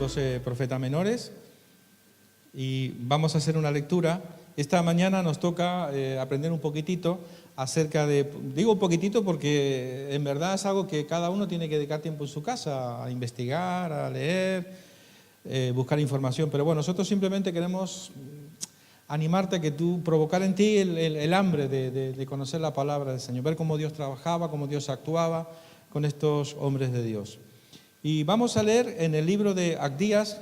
12 profetas menores y vamos a hacer una lectura. Esta mañana nos toca aprender un poquitito acerca de, digo un poquitito porque en verdad es algo que cada uno tiene que dedicar tiempo en su casa, a investigar, a leer, buscar información, pero bueno, nosotros simplemente queremos animarte a que tú, provocar en ti el hambre de conocer la palabra del Señor, ver cómo Dios trabajaba, cómo Dios actuaba con estos hombres de Dios. Y vamos a leer en el libro de Abdías,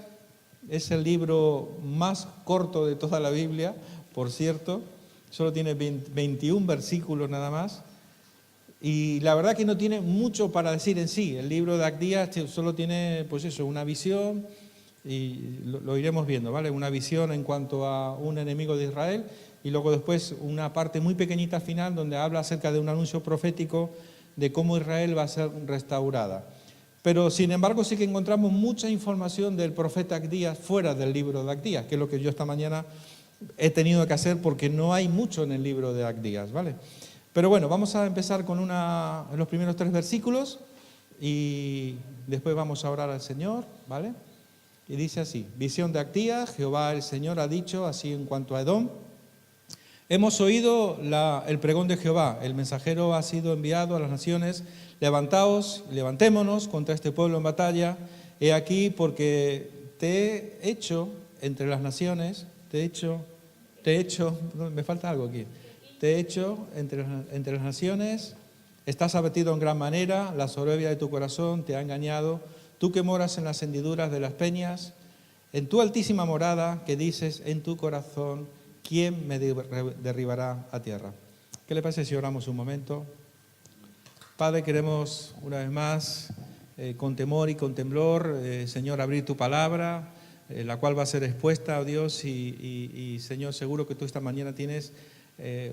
es el libro más corto de toda la Biblia, por cierto, solo tiene 21 versículos nada más, y la verdad que no tiene mucho para decir en sí. El libro de Abdías solo tiene, pues eso, una visión, y lo iremos viendo, ¿vale? Una visión en cuanto a un enemigo de Israel, y luego después una parte muy pequeñita final donde habla acerca de un anuncio profético de cómo Israel va a ser restaurada. Pero sin embargo sí que encontramos mucha información del profeta Abdías fuera del libro de Abdías, que es lo que yo esta mañana he tenido que hacer porque no hay mucho en el libro de Abdías, ¿vale? Pero bueno, vamos a empezar con los primeros 3 versículos y después vamos a orar al Señor, ¿vale? Y dice así: visión de Abdías, Jehová el Señor ha dicho así en cuanto a Edom: hemos oído el pregón de Jehová, el mensajero ha sido enviado a las naciones, levantaos, levantémonos contra este pueblo en batalla, he aquí porque te he hecho entre las naciones, me falta algo aquí, te he hecho entre las naciones, estás abatido en gran manera, la soberbia de tu corazón te ha engañado, tú que moras en las hendiduras de las peñas, en tu altísima morada que dices en tu corazón, ¿quién me derribará a tierra? ¿Qué le parece si oramos un momento? Padre, queremos una vez más, con temor y con temblor, Señor, abrir tu palabra, la cual va a ser expuesta, oh Dios, y Señor, seguro que tú esta mañana tienes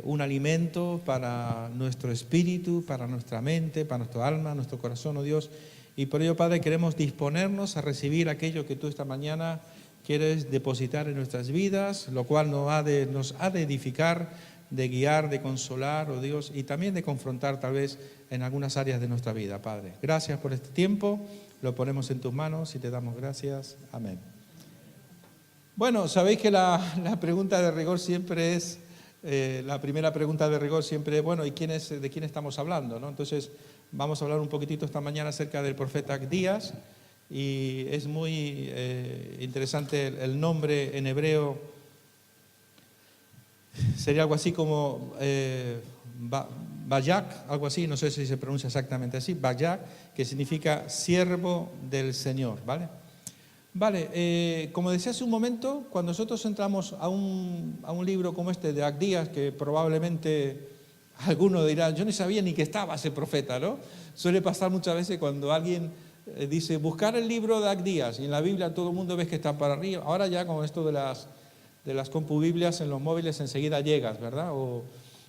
un alimento para nuestro espíritu, para nuestra mente, para nuestro alma, nuestro corazón, oh Dios. Y por ello, Padre, queremos disponernos a recibir aquello que tú esta mañana quieres depositar en nuestras vidas, lo cual nos ha de edificar, de guiar, de consolar, oh Dios, y también de confrontar tal vez en algunas áreas de nuestra vida, Padre. Gracias por este tiempo, lo ponemos en tus manos y te damos gracias. Amén. Bueno, sabéis que la pregunta de rigor siempre es, la primera pregunta de rigor siempre es, bueno, ¿y de quién estamos hablando, ¿no? Entonces, vamos a hablar un poquitito esta mañana acerca del profeta Abdías, y es muy interesante el nombre en hebreo, sería algo así como Bayak, algo así, no sé si se pronuncia exactamente así, Bayak, que significa siervo del Señor, ¿vale? Vale, como decía hace un momento, cuando nosotros entramos a un libro como este de Abdías, que probablemente alguno dirá, yo no sabía ni que estaba ese profeta, ¿no? Suele pasar muchas veces cuando alguien dice, buscar el libro de Abdías, y en la Biblia todo el mundo ves que está para arriba. Ahora ya con esto de las compubiblias en los móviles enseguida llegas, ¿verdad?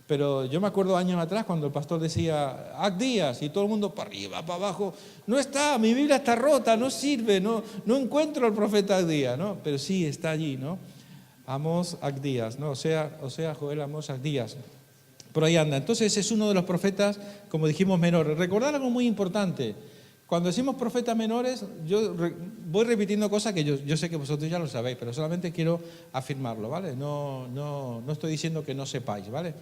Pero yo me acuerdo años atrás cuando el pastor decía Abdías y todo el mundo para arriba, para abajo, no está, mi Biblia está rota, no sirve, no encuentro al profeta Abdías, ¿no? Pero sí, está allí, ¿no? Amós Abdías, ¿no? O sea, Joel Amós Abdías. Por ahí anda. Entonces es uno de los profetas, como dijimos, menores. Recordar algo muy importante. Cuando decimos profetas menores, yo voy repitiendo cosas que yo sé que vosotros ya lo sabéis, pero solamente quiero afirmarlo, ¿vale? No estoy diciendo que no sepáis, ¿vale?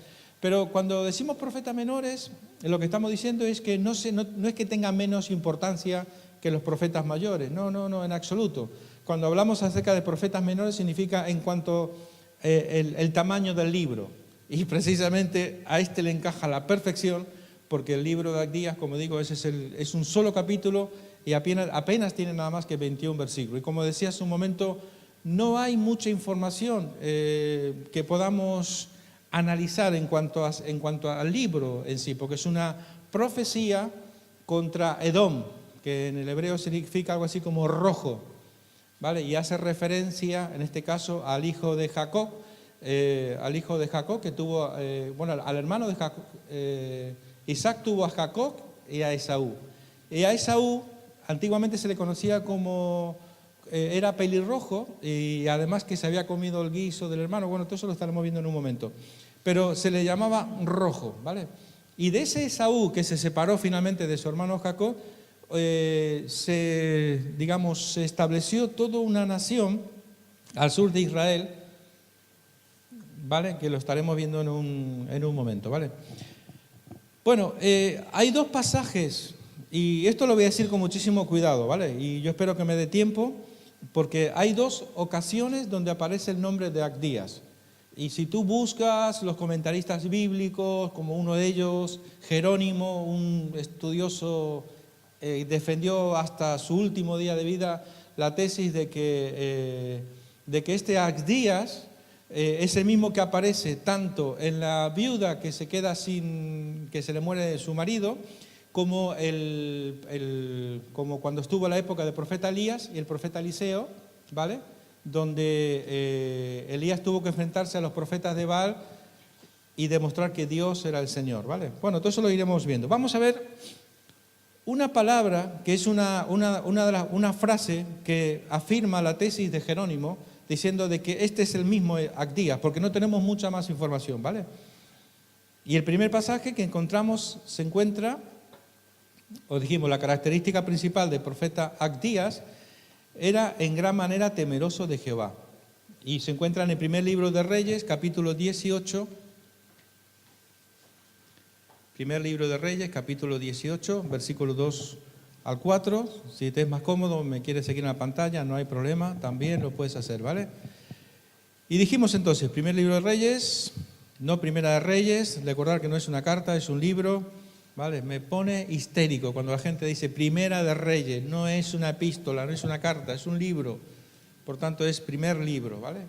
Pero cuando decimos profetas menores, lo que estamos diciendo es que no es que tengan menos importancia que los profetas mayores, no, en absoluto. Cuando hablamos acerca de profetas menores significa en cuanto el tamaño del libro. Y precisamente a este le encaja la perfección, porque el libro de Abdías, como digo, es un solo capítulo y apenas tiene nada más que 21 versículos. Y como decía hace un momento, no hay mucha información que podamos analizar en cuanto al libro en sí, porque es una profecía contra Edom, que en el hebreo significa algo así como rojo, ¿vale? Y hace referencia, en este caso, al hijo de Jacob, que tuvo, al hermano de Jacob. Isaac tuvo a Jacob y a Esaú. Y a Esaú antiguamente se le conocía como, era pelirrojo, y además que se había comido el guiso del hermano. Bueno, todo eso lo estaremos viendo en un momento. Pero se le llamaba rojo, ¿vale? Y de ese Esaú que se separó finalmente de su hermano Jacob, se estableció toda una nación al sur de Israel, ¿vale? Que lo estaremos viendo en un momento, ¿vale? Bueno, hay dos pasajes, y esto lo voy a decir con muchísimo cuidado, ¿vale? Y yo espero que me dé tiempo, porque hay dos ocasiones donde aparece el nombre de Abdías. Y si tú buscas los comentaristas bíblicos, como uno de ellos, Jerónimo, un estudioso, defendió hasta su último día de vida la tesis de que este Abdías es el mismo que aparece tanto en la viuda que se queda que se le muere su marido, como cuando estuvo la época del profeta Elías y el profeta Eliseo, ¿vale? Donde Elías tuvo que enfrentarse a los profetas de Baal y demostrar que Dios era el Señor, ¿vale? Bueno, todo eso lo iremos viendo. Vamos a ver una palabra que es una frase que afirma la tesis de Jerónimo, diciendo de que este es el mismo Abdías, porque no tenemos mucha más información, ¿vale? Y el primer pasaje que encontramos se encuentra, os dijimos, la característica principal del profeta Abdías era en gran manera temeroso de Jehová. Y se encuentra en el primer libro de Reyes, capítulo 18. Primer libro de Reyes, capítulo 18, versículos 2 al 4. Si te es más cómodo, me quieres seguir en la pantalla, no hay problema, también lo puedes hacer, ¿vale? Y dijimos entonces, primer libro de Reyes, no Primera de Reyes, recordar que no es una carta, es un libro. ¿Vale? Me pone histérico cuando la gente dice Primera de Reyes, no es una epístola, no es una carta, es un libro. Por tanto, es primer libro, ¿vale?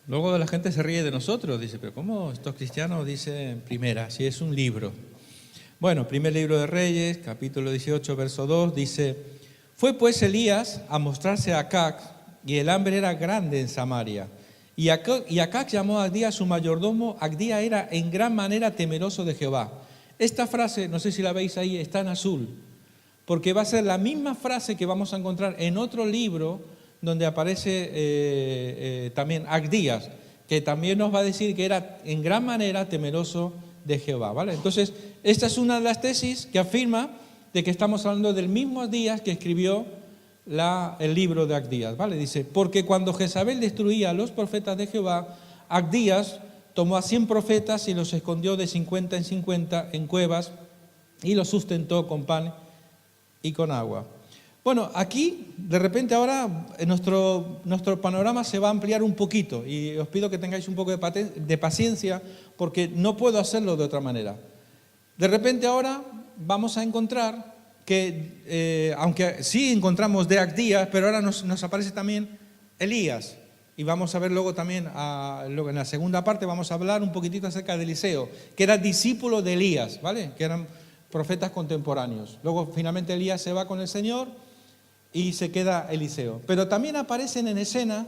Luego la gente se ríe de nosotros, dice, pero ¿cómo estos cristianos dicen primera, si es un libro? Bueno, primer libro de Reyes, capítulo 18, verso 2, dice, fue pues Elías a mostrarse a Acac, y el hambre era grande en Samaria. Y Acac llamó a Abdías su mayordomo. Abdías era en gran manera temeroso de Jehová. Esta frase, no sé si la veis ahí, está en azul, porque va a ser la misma frase que vamos a encontrar en otro libro donde aparece también Abdías, que también nos va a decir que era en gran manera temeroso de Jehová, ¿vale? Entonces, esta es una de las tesis que afirma de que estamos hablando del mismo Abdías que escribió el libro de Abdías, ¿vale? Dice, porque cuando Jezabel destruía a los profetas de Jehová, Abdías tomó a 100 profetas y los escondió de 50 en 50 en cuevas y los sustentó con pan y con agua. Bueno, aquí, de repente ahora, nuestro panorama se va a ampliar un poquito y os pido que tengáis un poco de paciencia porque no puedo hacerlo de otra manera. De repente ahora vamos a encontrar que, aunque sí encontramos de Abdías, pero ahora nos aparece también Elías. Y vamos a ver luego también, en la segunda parte, vamos a hablar un poquitito acerca de Eliseo, que era discípulo de Elías, ¿vale? Que eran profetas contemporáneos. Luego, finalmente, Elías se va con el Señor y se queda Eliseo. Pero también aparecen en escena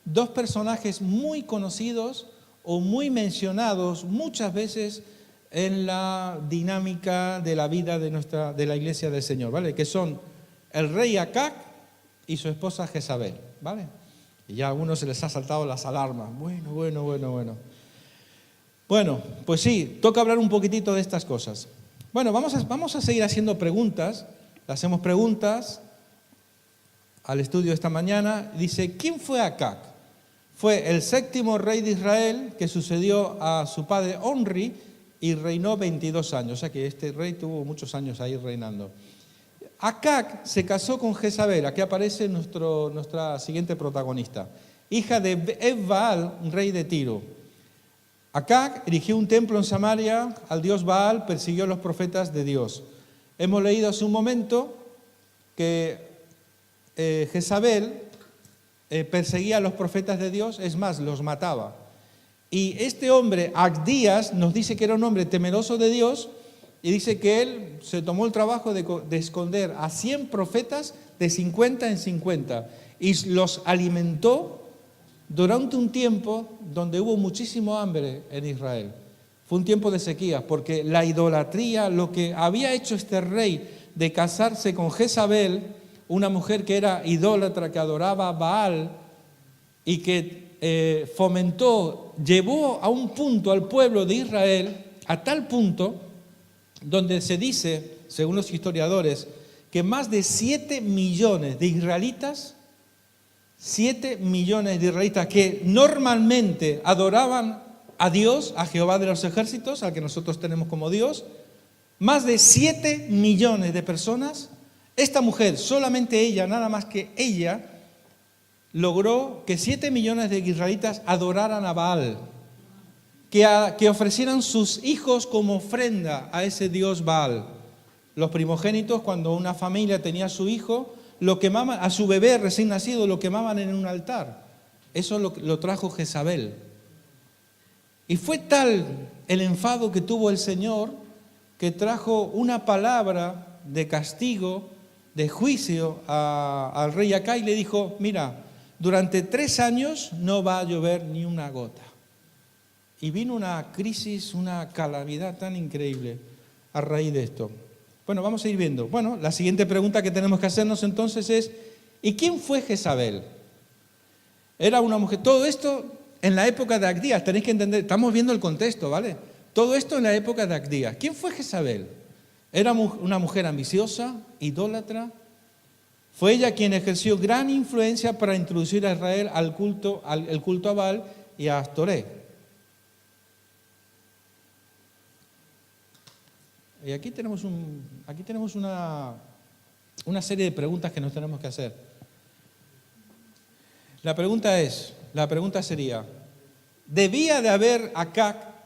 dos personajes muy conocidos o muy mencionados muchas veces en la dinámica de la vida de la iglesia del Señor, ¿vale? Que son el rey Acac y su esposa Jezabel, ¿vale? Y ya a algunos se les ha saltado las alarmas. Bueno. Bueno, pues sí, toca hablar un poquitito de estas cosas. Bueno, vamos a seguir haciendo preguntas. Le hacemos preguntas al estudio esta mañana. Dice, ¿quién fue Acac? Fue el 7º rey de Israel que sucedió a su padre Omri y reinó 22 años, o sea que este rey tuvo muchos años ahí reinando. Acac se casó con Jezabel, aquí aparece nuestra siguiente protagonista, hija de Eb-Baal, rey de Tiro. Acac erigió un templo en Samaria al dios Baal, persiguió a los profetas de Dios. Hemos leído hace un momento que Jezabel perseguía a los profetas de Dios, es más, los mataba. Y este hombre, Abdías, nos dice que era un hombre temeroso de Dios y dice que él se tomó el trabajo de esconder a 100 profetas de 50 en 50 y los alimentó durante un tiempo donde hubo muchísimo hambre en Israel. Fue un tiempo de sequía porque la idolatría, lo que había hecho este rey de casarse con Jezabel, una mujer que era idólatra, que adoraba a Baal y que llevó a un punto al pueblo de Israel, a tal punto donde se dice, según los historiadores, que más de 7 millones de israelitas, 7 millones de israelitas que normalmente adoraban a Dios, a Jehová de los ejércitos, al que nosotros tenemos como Dios, más de 7 millones de personas, esta mujer, solamente ella, nada más que ella, logró que 7 millones de israelitas adoraran a Baal, que ofrecieran sus hijos como ofrenda a ese dios Baal. Los primogénitos, cuando una familia tenía a su hijo, lo quemaban, a su bebé recién nacido, lo quemaban en un altar. Eso lo trajo Jezabel. Y fue tal el enfado que tuvo el Señor que trajo una palabra de castigo, de juicio al rey Acab y le dijo, mira, durante 3 años no va a llover ni una gota. Y vino una crisis, una calamidad tan increíble a raíz de esto. Bueno, vamos a ir viendo. Bueno, la siguiente pregunta que tenemos que hacernos entonces es, ¿y quién fue Jezabel? Era una mujer. Todo esto en la época de Abdías, tenéis que entender, estamos viendo el contexto, ¿vale? Todo esto en la época de Abdías. ¿Quién fue Jezabel? Era una mujer ambiciosa, idólatra. Fue ella quien ejerció gran influencia para introducir a Israel el culto a Baal y a Astoré. Y aquí tenemos una serie de preguntas que nos tenemos que hacer. La pregunta sería, ¿debía de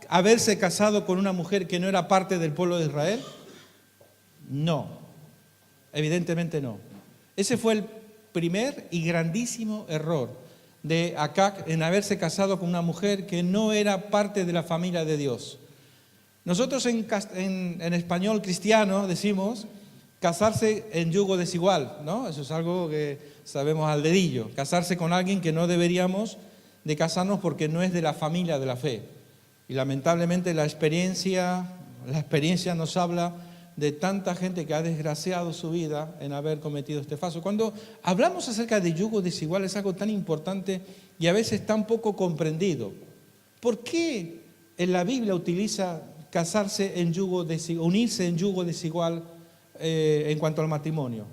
haberse casado con una mujer que no era parte del pueblo de Israel? No, evidentemente no. Ese fue el primer y grandísimo error de Acab en haberse casado con una mujer que no era parte de la familia de Dios. Nosotros en español cristiano decimos casarse en yugo desigual, ¿no? Eso es algo que sabemos al dedillo. Casarse con alguien que no deberíamos de casarnos porque no es de la familia de la fe. Y lamentablemente la experiencia nos habla de tanta gente que ha desgraciado su vida en haber cometido este fallo. Cuando hablamos acerca de yugo desigual es algo tan importante y a veces tan poco comprendido. ¿Por qué en la Biblia utiliza casarse en yugo desigual, unirse en yugo desigual en cuanto al matrimonio?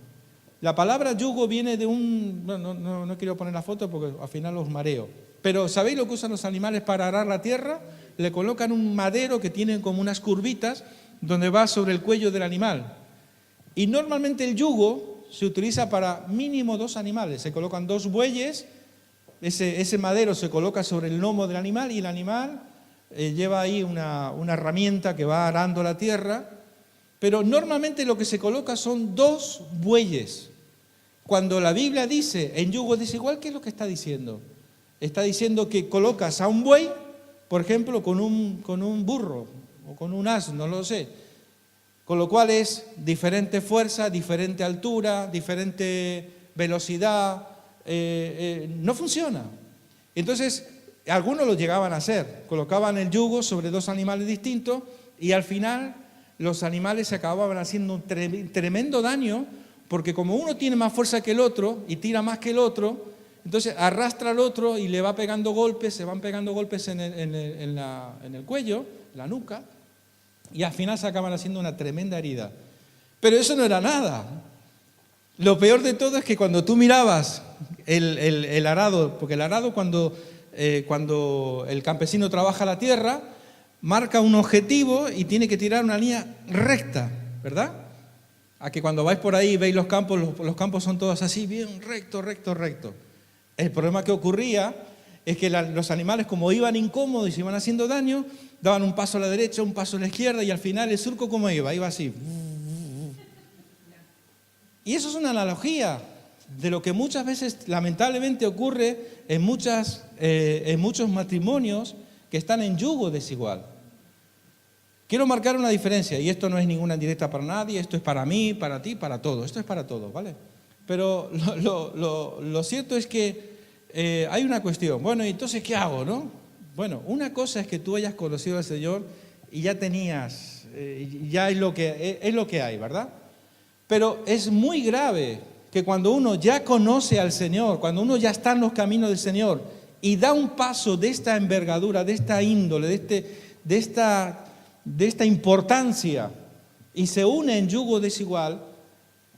La palabra yugo viene de no quiero poner la foto porque al final los mareo, pero ¿sabéis lo que usan los animales para arar la tierra? Le colocan un madero que tiene como unas curvitas donde va sobre el cuello del animal. Y normalmente el yugo se utiliza para mínimo 2 animales. Se colocan 2 bueyes, ese madero se coloca sobre el lomo del animal y el animal lleva ahí una herramienta que va arando la tierra, pero normalmente lo que se coloca son 2 bueyes. Cuando la Biblia dice en yugo desigual, ¿qué es lo que está diciendo? Está diciendo que colocas a un buey, por ejemplo, con un burro o con un asno, no lo sé, con lo cual es diferente fuerza, diferente altura, diferente velocidad, no funciona. Entonces, algunos lo llegaban a hacer, colocaban el yugo sobre 2 animales distintos y al final los animales se acababan haciendo un tremendo daño porque como uno tiene más fuerza que el otro y tira más que el otro, entonces arrastra al otro y le va pegando golpes, se van pegando golpes en el cuello, la nuca, y al final se acaban haciendo una tremenda herida. Pero eso no era nada. Lo peor de todo es que cuando tú mirabas el arado, porque el arado cuando el campesino trabaja la tierra, marca un objetivo y tiene que tirar una línea recta, ¿verdad? A que cuando vais por ahí y veis los campos son todos así, bien recto. El problema que ocurría es que los animales, como iban incómodos y se iban haciendo daño, daban un paso a la derecha, un paso a la izquierda y al final el surco, ¿cómo iba? Iba así. Y eso es una analogía de lo que muchas veces lamentablemente ocurre en muchos matrimonios que están en yugo desigual. Quiero marcar una diferencia, y esto no es ninguna indirecta para nadie, esto es para mí, para ti, para todos, esto es para todos, ¿vale? Pero lo cierto es que hay una cuestión. Bueno, entonces, ¿qué hago, no? Bueno, una cosa es que tú hayas conocido al Señor y ya tenías, ya es lo que hay, ¿verdad? Pero es muy grave que cuando uno ya conoce al Señor, cuando uno ya está en los caminos del Señor y da un paso de esta envergadura, de esta índole, de esta importancia, y se une en yugo desigual,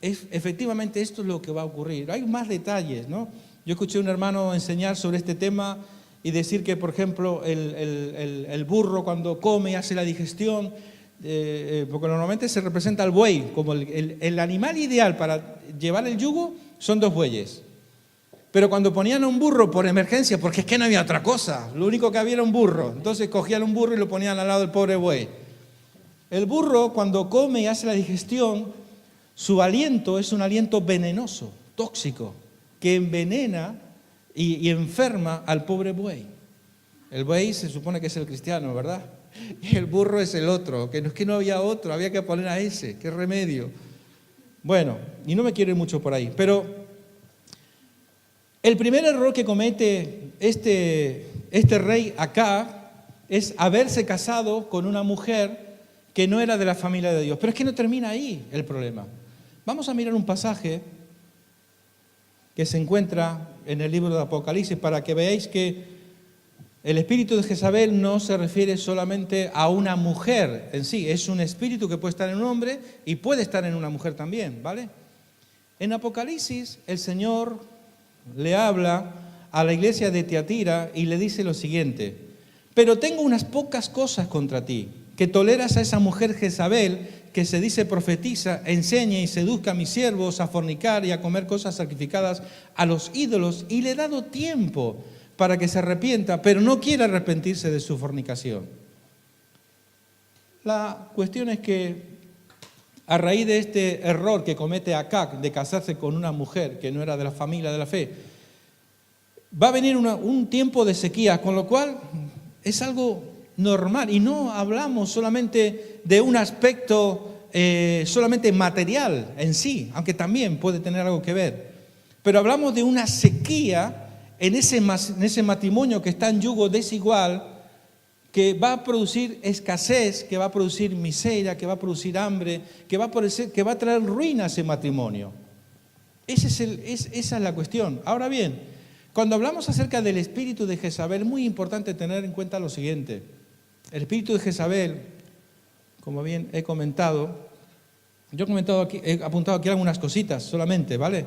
efectivamente esto es lo que va a ocurrir. Hay más detalles, ¿no? Yo escuché a un hermano enseñar sobre este tema y decir que, por ejemplo, el burro cuando come y hace la digestión, porque normalmente se representa al buey, como el animal ideal para llevar el yugo son 2 bueyes. Pero cuando ponían a un burro por emergencia, porque es que no había otra cosa, lo único que había era un burro, entonces cogían un burro y lo ponían al lado del pobre buey. El burro cuando come y hace la digestión, su aliento es un aliento venenoso, tóxico, que envenena y enferma al pobre buey. El buey se supone que es el cristiano, ¿verdad? Y el burro es el otro, que no había otro, había que poner a ese, qué remedio. Bueno, y no me quiero ir mucho por ahí, pero el primer error que comete este rey Acab es haberse casado con una mujer que no era de la familia de Dios. Pero es que no termina ahí el problema. Vamos a mirar un pasaje que se encuentra en el libro de Apocalipsis para que veáis que el espíritu de Jezabel no se refiere solamente a una mujer en sí, es un espíritu que puede estar en un hombre y puede estar en una mujer también, ¿vale? En Apocalipsis el Señor le habla a la iglesia de Tiatira y le dice lo siguiente: pero tengo unas pocas cosas contra ti, que toleras a esa mujer Jezabel, que se dice profetiza, enseña y seduzca a mis siervos a fornicar y a comer cosas sacrificadas a los ídolos, y le he dado tiempo para que se arrepienta, pero no quiere arrepentirse de su fornicación. La cuestión es que a raíz de este error que comete Acab de casarse con una mujer que no era de la familia de la fe, va a venir un tiempo de sequía, con lo cual es algo normal. Y no hablamos solamente de un aspecto solamente material en sí, aunque también puede tener algo que ver. Pero hablamos de una sequía en ese matrimonio que está en yugo desigual, que va a producir escasez, que va a producir miseria, que va a producir hambre, que va a traer ruina a ese matrimonio. Esa es la cuestión. Ahora bien, cuando hablamos acerca del espíritu de Jezabel, es muy importante tener en cuenta lo siguiente. El espíritu de Jezabel, como bien he comentado, he apuntado aquí algunas cositas solamente, ¿vale?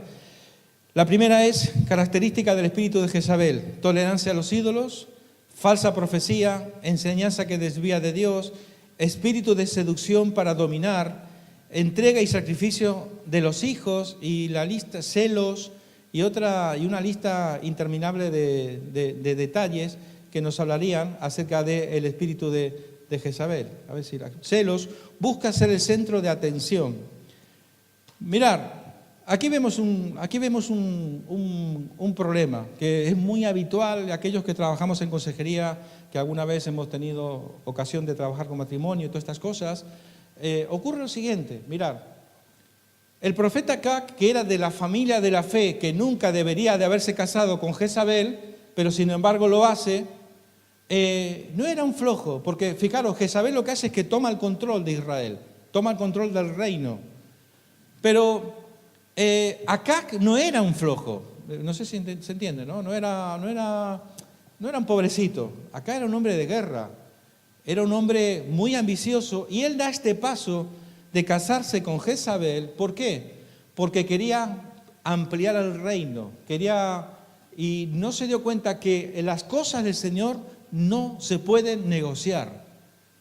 La primera es característica del espíritu de Jezabel: tolerancia a los ídolos, falsa profecía, enseñanza que desvía de Dios, espíritu de seducción para dominar, entrega y sacrificio de los hijos, y la lista, celos, y una lista interminable de detalles que nos hablarían acerca del espíritu de Jezabel. A ver si celos, busca ser el centro de atención. Mirar, aquí vemos un problema que es muy habitual de aquellos que trabajamos en consejería, que alguna vez hemos tenido ocasión de trabajar con matrimonio y todas estas cosas. Ocurre lo siguiente, mirar. El profeta Acab, que era de la familia de la fe, que nunca debería de haberse casado con Jezabel, pero sin embargo lo hace, no era un flojo, porque fijaros, Jezabel lo que hace es que toma el control de Israel, toma el control del reino. Pero Acab no era un flojo, no sé si se entiende, ¿no? No era un pobrecito. Acab era un hombre de guerra, era un hombre muy ambicioso, y él da este paso de casarse con Jezabel. ¿Por qué? Porque quería ampliar el reino, y no se dio cuenta que las cosas del Señor no se pueden negociar.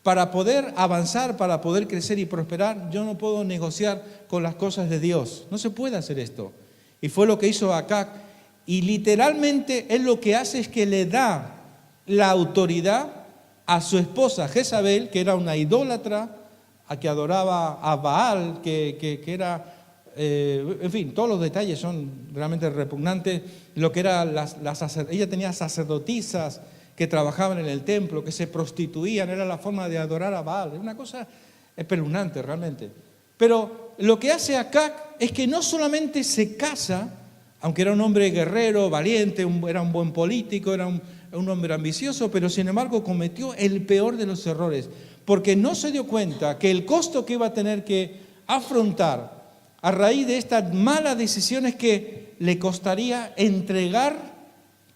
Para poder avanzar, para poder crecer y prosperar, yo no puedo negociar con las cosas de Dios. No se puede hacer esto. Y fue lo que hizo Acab. Y literalmente él lo que hace es que le da la autoridad a su esposa Jezabel, que era una idólatra, a que adoraba a Baal, que era... en fin, todos los detalles son realmente repugnantes. Lo que era ella tenía sacerdotisas que trabajaban en el templo, que se prostituían, era la forma de adorar a Baal. Es una cosa espeluznante realmente. Pero lo que hace Acab es que no solamente se casa, aunque era un hombre guerrero, valiente, era un buen político, era un hombre ambicioso, pero sin embargo cometió el peor de los errores, porque no se dio cuenta que el costo que iba a tener que afrontar a raíz de estas malas decisiones, que le costaría entregar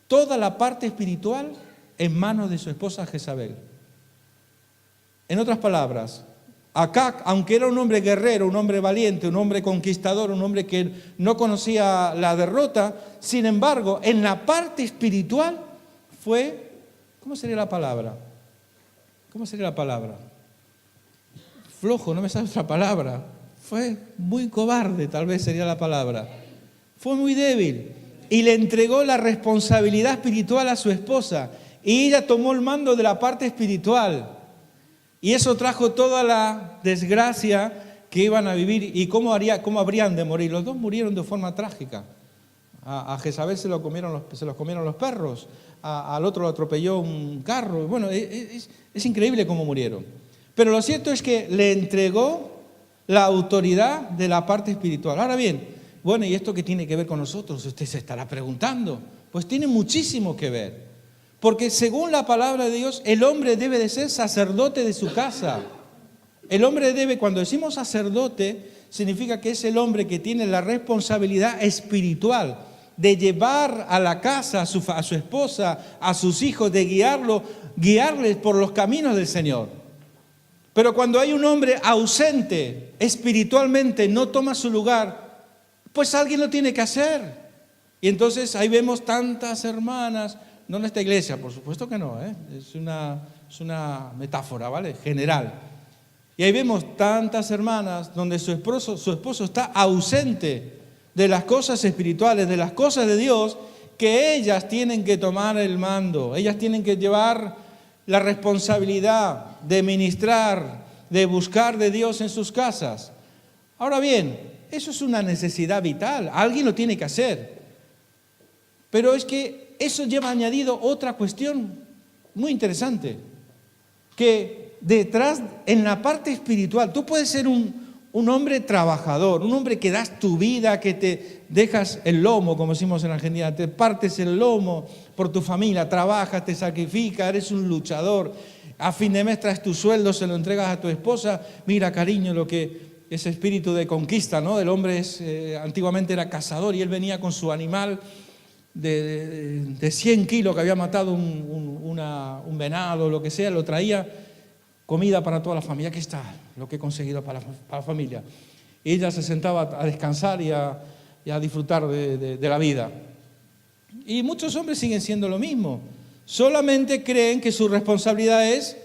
toda la parte espiritual en manos de su esposa Jezabel. En otras palabras, Acac, aunque era un hombre guerrero, un hombre valiente, un hombre conquistador, un hombre que no conocía la derrota, sin embargo, en la parte espiritual fue, ¿cómo sería la palabra? ¿Cómo sería la palabra? Flojo, no me sale otra palabra. Fue muy cobarde, tal vez sería la palabra. Fue muy débil y le entregó la responsabilidad espiritual a su esposa y ella tomó el mando de la parte espiritual. Y eso trajo toda la desgracia que iban a vivir y cómo habrían de morir. Los dos murieron de forma trágica. A Jezabel se los comieron los perros, al otro lo atropelló un carro. Bueno, es increíble cómo murieron. Pero lo cierto es que le entregó la autoridad de la parte espiritual. Ahora bien, bueno, ¿y esto qué tiene que ver con nosotros? Usted se estará preguntando. Pues tiene muchísimo que ver. Porque según la palabra de Dios, el hombre debe de ser sacerdote de su casa. El hombre debe, cuando decimos sacerdote, significa que es el hombre que tiene la responsabilidad espiritual de llevar a la casa a su esposa, a sus hijos, de guiarles por los caminos del Señor. Pero cuando hay un hombre ausente espiritualmente, no toma su lugar, pues alguien lo tiene que hacer. Y entonces ahí vemos tantas hermanas, no en esta iglesia, por supuesto que no, es una metáfora, ¿vale? General. Y ahí vemos tantas hermanas donde su esposo está ausente de las cosas espirituales, de las cosas de Dios, que ellas tienen que tomar el mando, ellas tienen que llevar la responsabilidad de ministrar, de buscar de Dios en sus casas. Ahora bien, eso es una necesidad vital, alguien lo tiene que hacer. Pero es que eso lleva añadido otra cuestión muy interesante, que detrás, en la parte espiritual, tú puedes ser un hombre trabajador, un hombre que das tu vida, que te dejas el lomo, como decimos en Argentina, te partes el lomo por tu familia, trabajas, te sacrificas, eres un luchador, a fin de mes traes tu sueldo, se lo entregas a tu esposa, mira cariño, lo que ese espíritu de conquista, ¿no? El hombre antiguamente era cazador y él venía con su animal de 100 kilos que había matado un venado, lo que sea, lo traía, comida para toda la familia. Aquí está lo que he conseguido para la familia. Y ella se sentaba a descansar y a disfrutar de la vida. Y muchos hombres siguen siendo lo mismo. Solamente creen que su responsabilidad es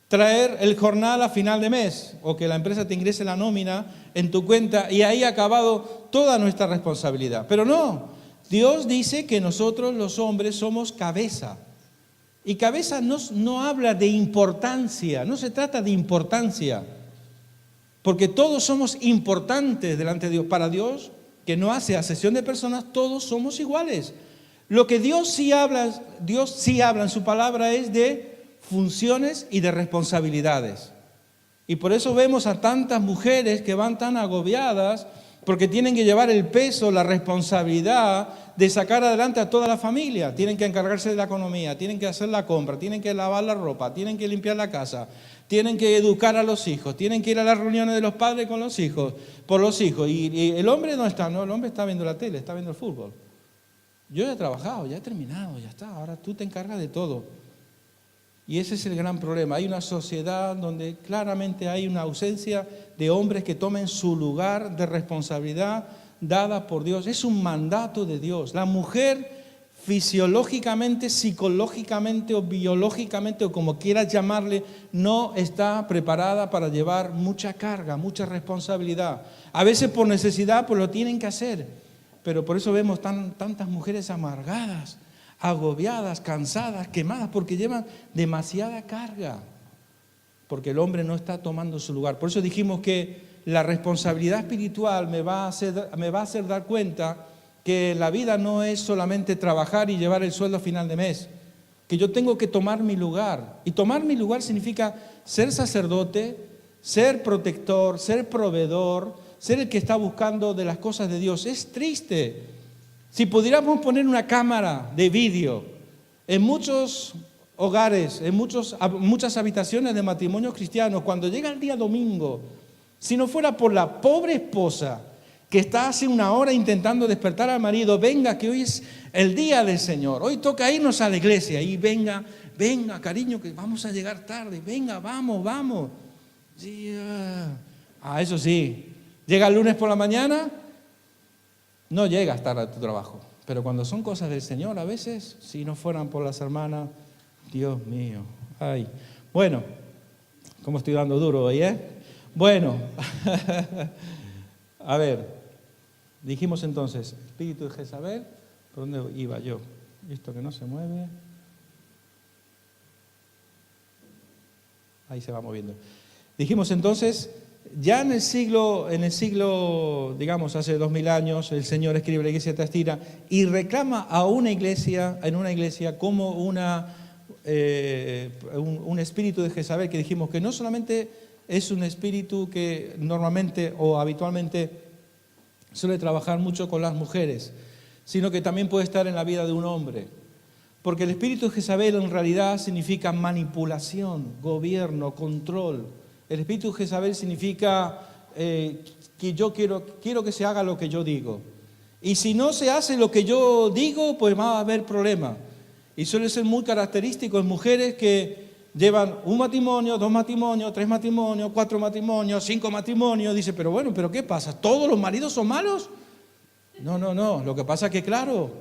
traer el jornal a final de mes o que la empresa te ingrese la nómina en tu cuenta y ahí ha acabado toda nuestra responsabilidad. Pero no. Dios dice que nosotros los hombres somos cabeza. Y cabeza no habla de importancia, no se trata de importancia. Porque todos somos importantes delante de Dios. Para Dios, que no hace acepción de personas, todos somos iguales. Lo que Dios sí habla en su palabra es de funciones y de responsabilidades. Y por eso vemos a tantas mujeres que van tan agobiadas porque tienen que llevar el peso, la responsabilidad de sacar adelante a toda la familia. Tienen que encargarse de la economía, tienen que hacer la compra, tienen que lavar la ropa, tienen que limpiar la casa, tienen que educar a los hijos, tienen que ir a las reuniones de los padres con los hijos, por los hijos. Y el hombre no está, el hombre está viendo la tele, está viendo el fútbol. Yo ya he trabajado, ya he terminado, ya está, ahora tú te encargas de todo. Y ese es el gran problema. Hay una sociedad donde claramente hay una ausencia de hombres que tomen su lugar de responsabilidad dada por Dios. Es un mandato de Dios. La mujer fisiológicamente, psicológicamente o biológicamente o como quieras llamarle, no está preparada para llevar mucha carga, mucha responsabilidad. A veces por necesidad pues lo tienen que hacer. Pero por eso vemos tantas mujeres amargadas, agobiadas, cansadas, quemadas, porque llevan demasiada carga, porque el hombre no está tomando su lugar. Por eso dijimos que la responsabilidad espiritual me va a hacer dar cuenta que la vida no es solamente trabajar y llevar el sueldo a final de mes, que yo tengo que tomar mi lugar. Y tomar mi lugar significa ser sacerdote, ser protector, ser proveedor, ser el que está buscando de las cosas de Dios. Es triste. Si pudiéramos poner una cámara de vídeo en muchos hogares, en muchas habitaciones de matrimonios cristianos, cuando llega el día domingo, si no fuera por la pobre esposa que está hace una hora intentando despertar al marido, venga que hoy es el día del Señor, hoy toca irnos a la iglesia y venga cariño que vamos a llegar tarde, venga, vamos. Sí, Ah, eso sí, llega el lunes por la mañana, no llegas tarde a tu trabajo. Pero cuando son cosas del Señor, a veces, si no fueran por las hermanas, Dios mío, ay. Bueno, como estoy dando duro hoy, ¿eh? Bueno, a ver, dijimos entonces, espíritu de Jezabel, ¿por dónde iba yo? Esto que no se mueve. Ahí se va moviendo. Dijimos entonces, ya en el siglo, digamos, hace 2000 años, el Señor escribe la iglesia de Tiatira y reclama a una iglesia, en una iglesia como un espíritu de Jezabel, que dijimos que no solamente es un espíritu que normalmente o habitualmente suele trabajar mucho con las mujeres, sino que también puede estar en la vida de un hombre. Porque el espíritu de Jezabel en realidad significa manipulación, gobierno, control. El espíritu de Jezabel significa que yo quiero que se haga lo que yo digo. Y si no se hace lo que yo digo, pues va a haber problema. Y suele ser muy característico en mujeres que llevan un matrimonio, 2 matrimonios, 3 matrimonios, 4 matrimonios, 5 matrimonios. Dice, pero bueno, ¿pero qué pasa? ¿Todos los maridos son malos? No. Lo que pasa es que, claro,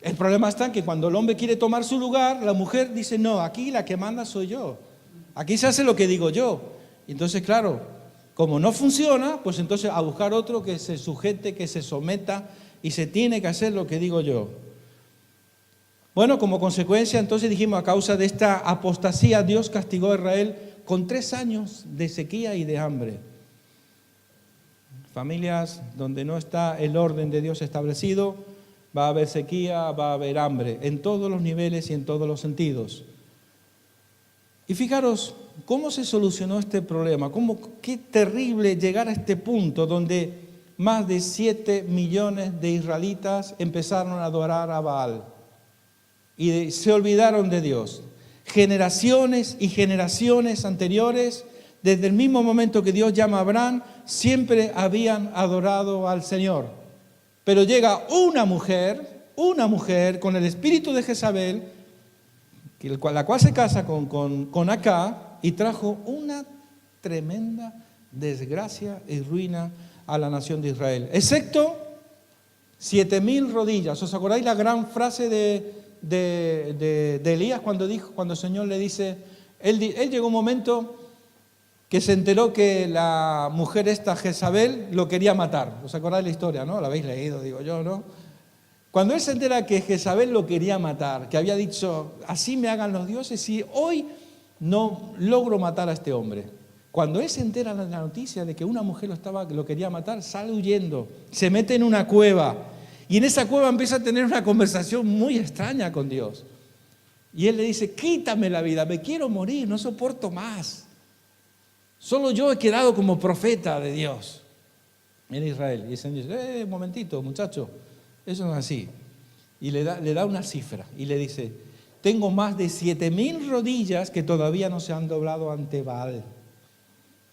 el problema está en que cuando el hombre quiere tomar su lugar, la mujer dice, no, aquí la que manda soy yo. Aquí se hace lo que digo yo. Y entonces, claro, como no funciona, pues entonces a buscar otro que se sujete, que se someta y se tiene que hacer lo que digo yo. Bueno, como consecuencia, entonces dijimos, a causa de esta apostasía, Dios castigó a Israel con 3 años de sequía y de hambre. Familias donde no está el orden de Dios establecido, va a haber sequía, va a haber hambre, en todos los niveles y en todos los sentidos. Y fijaros, ¿cómo se solucionó este problema? Qué terrible llegar a este punto donde más de 7 millones de israelitas empezaron a adorar a Baal y se olvidaron de Dios. Generaciones y generaciones anteriores, desde el mismo momento que Dios llama a Abraham, siempre habían adorado al Señor. Pero llega una mujer con el espíritu de Jezabel, la cual se casa con Acá y trajo una tremenda desgracia y ruina a la nación de Israel. Excepto 7.000 rodillas. ¿Os acordáis la gran frase de Elías cuando el Señor le dice, él llegó un momento que se enteró que la mujer esta Jezabel lo quería matar? ¿Os acordáis la historia, no? La habéis leído, digo yo, ¿no? Cuando él se entera que Jezabel lo quería matar, que había dicho, así me hagan los dioses y hoy no logro matar a este hombre. Cuando él se entera de la noticia de que una mujer lo quería matar, sale huyendo, se mete en una cueva y en esa cueva empieza a tener una conversación muy extraña con Dios. Y él le dice, quítame la vida, me quiero morir, no soporto más. Solo yo he quedado como profeta de Dios en Israel. Y el Señor dice, un momentito, muchacho, eso no es así. Y le da una cifra y le dice, tengo más de 7.000 rodillas que todavía no se han doblado ante Baal.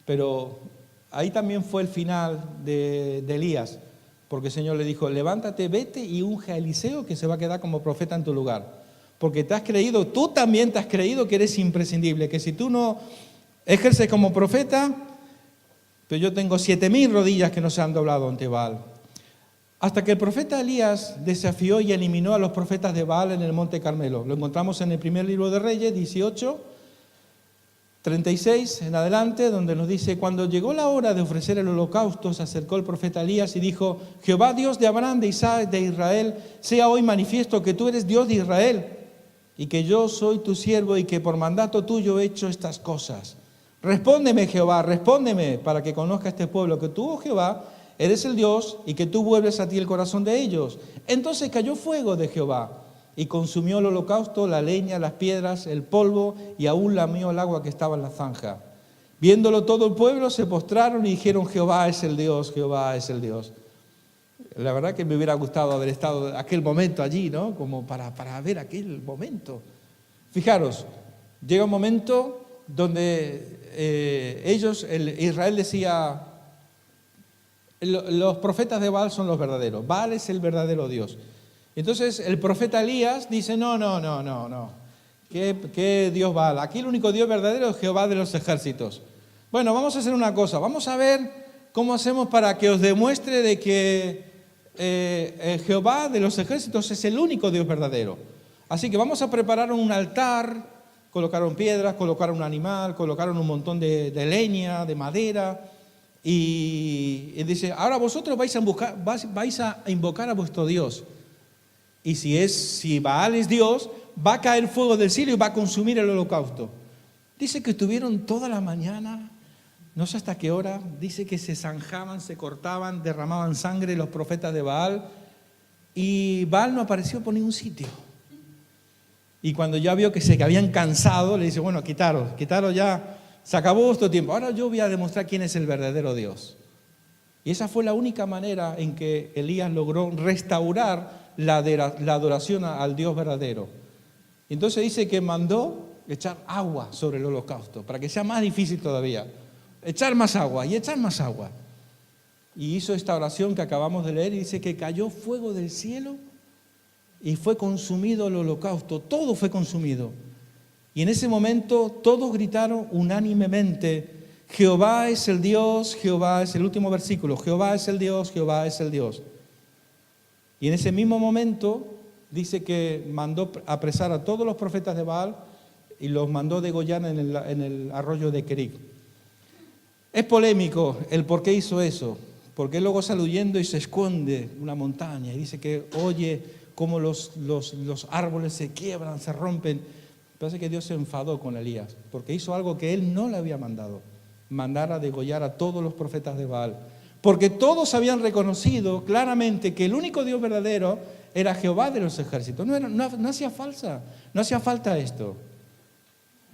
Pero ahí también fue el final de Elías, porque el Señor le dijo, levántate, vete y unge a Eliseo que se va a quedar como profeta en tu lugar. Porque tú también te has creído que eres imprescindible, que si tú no ejerces como profeta, pero yo tengo 7.000 rodillas que no se han doblado ante Baal. Hasta que el profeta Elías desafió y eliminó a los profetas de Baal en el Monte Carmelo. Lo encontramos en el primer libro de Reyes, 18, 36 en adelante, donde nos dice, cuando llegó la hora de ofrecer el holocausto, se acercó el profeta Elías y dijo, Jehová Dios de Abraham, de Isaac, de Israel, sea hoy manifiesto que tú eres Dios de Israel y que yo soy tu siervo y que por mandato tuyo he hecho estas cosas. Respóndeme, Jehová, respóndeme, para que conozca este pueblo que tú, oh Jehová, eres el Dios y que tú vuelves a ti el corazón de ellos. Entonces cayó fuego de Jehová y consumió el holocausto, la leña, las piedras, el polvo y aún lamió el agua que estaba en la zanja. Viéndolo todo el pueblo se postraron y dijeron, Jehová es el Dios, Jehová es el Dios. La verdad que me hubiera gustado haber estado aquel momento allí, ¿no? Como para ver aquel momento. Fijaros, llega un momento donde Israel decía, los profetas de Baal son los verdaderos, Baal es el verdadero Dios. Entonces el profeta Elías dice, no, ¿qué Dios Baal? Aquí el único Dios verdadero es Jehová de los ejércitos. Bueno, vamos a hacer una cosa, vamos a ver ¿cómo hacemos para que os demuestre de que Jehová de los ejércitos es el único Dios verdadero? Así que vamos a preparar un altar, colocaron piedras, colocaron un animal, colocaron un montón de leña, de madera, y dice, ahora vosotros vais a invocar a vuestro Dios. Y si Baal es Dios, va a caer fuego del cielo y va a consumir el holocausto. Dice que estuvieron toda la mañana, no sé hasta qué hora, dice que se zanjaban, se cortaban, derramaban sangre los profetas de Baal, y Baal no apareció por ningún sitio. Y cuando ya vio que se habían cansado, le dice, bueno, quitaros ya, se acabó vuestro tiempo, ahora yo voy a demostrar quién es el verdadero Dios. Y esa fue la única manera en que Elías logró restaurar la adoración al Dios verdadero. Entonces dice que mandó echar agua sobre el holocausto, para que sea más difícil todavía. Echar más agua y echar más agua. Y hizo esta oración que acabamos de leer y dice que cayó fuego del cielo y fue consumido el holocausto, todo fue consumido. Y en ese momento todos gritaron unánimemente, Jehová es el Dios, Jehová es el último versículo, Jehová es el Dios, Jehová es el Dios. Y en ese mismo momento dice que mandó apresar a todos los profetas de Baal y los mandó degollar en el arroyo de Kerit. Es polémico el por qué hizo eso, porque luego sale huyendo y se esconde en una montaña y dice que oye cómo los árboles se quiebran, se rompen. Parece que Dios se enfadó con Elías, porque hizo algo que él no le había mandado, mandar a degollar a todos los profetas de Baal. Porque todos habían reconocido claramente que el único Dios verdadero era Jehová de los ejércitos. No hacía falta esto.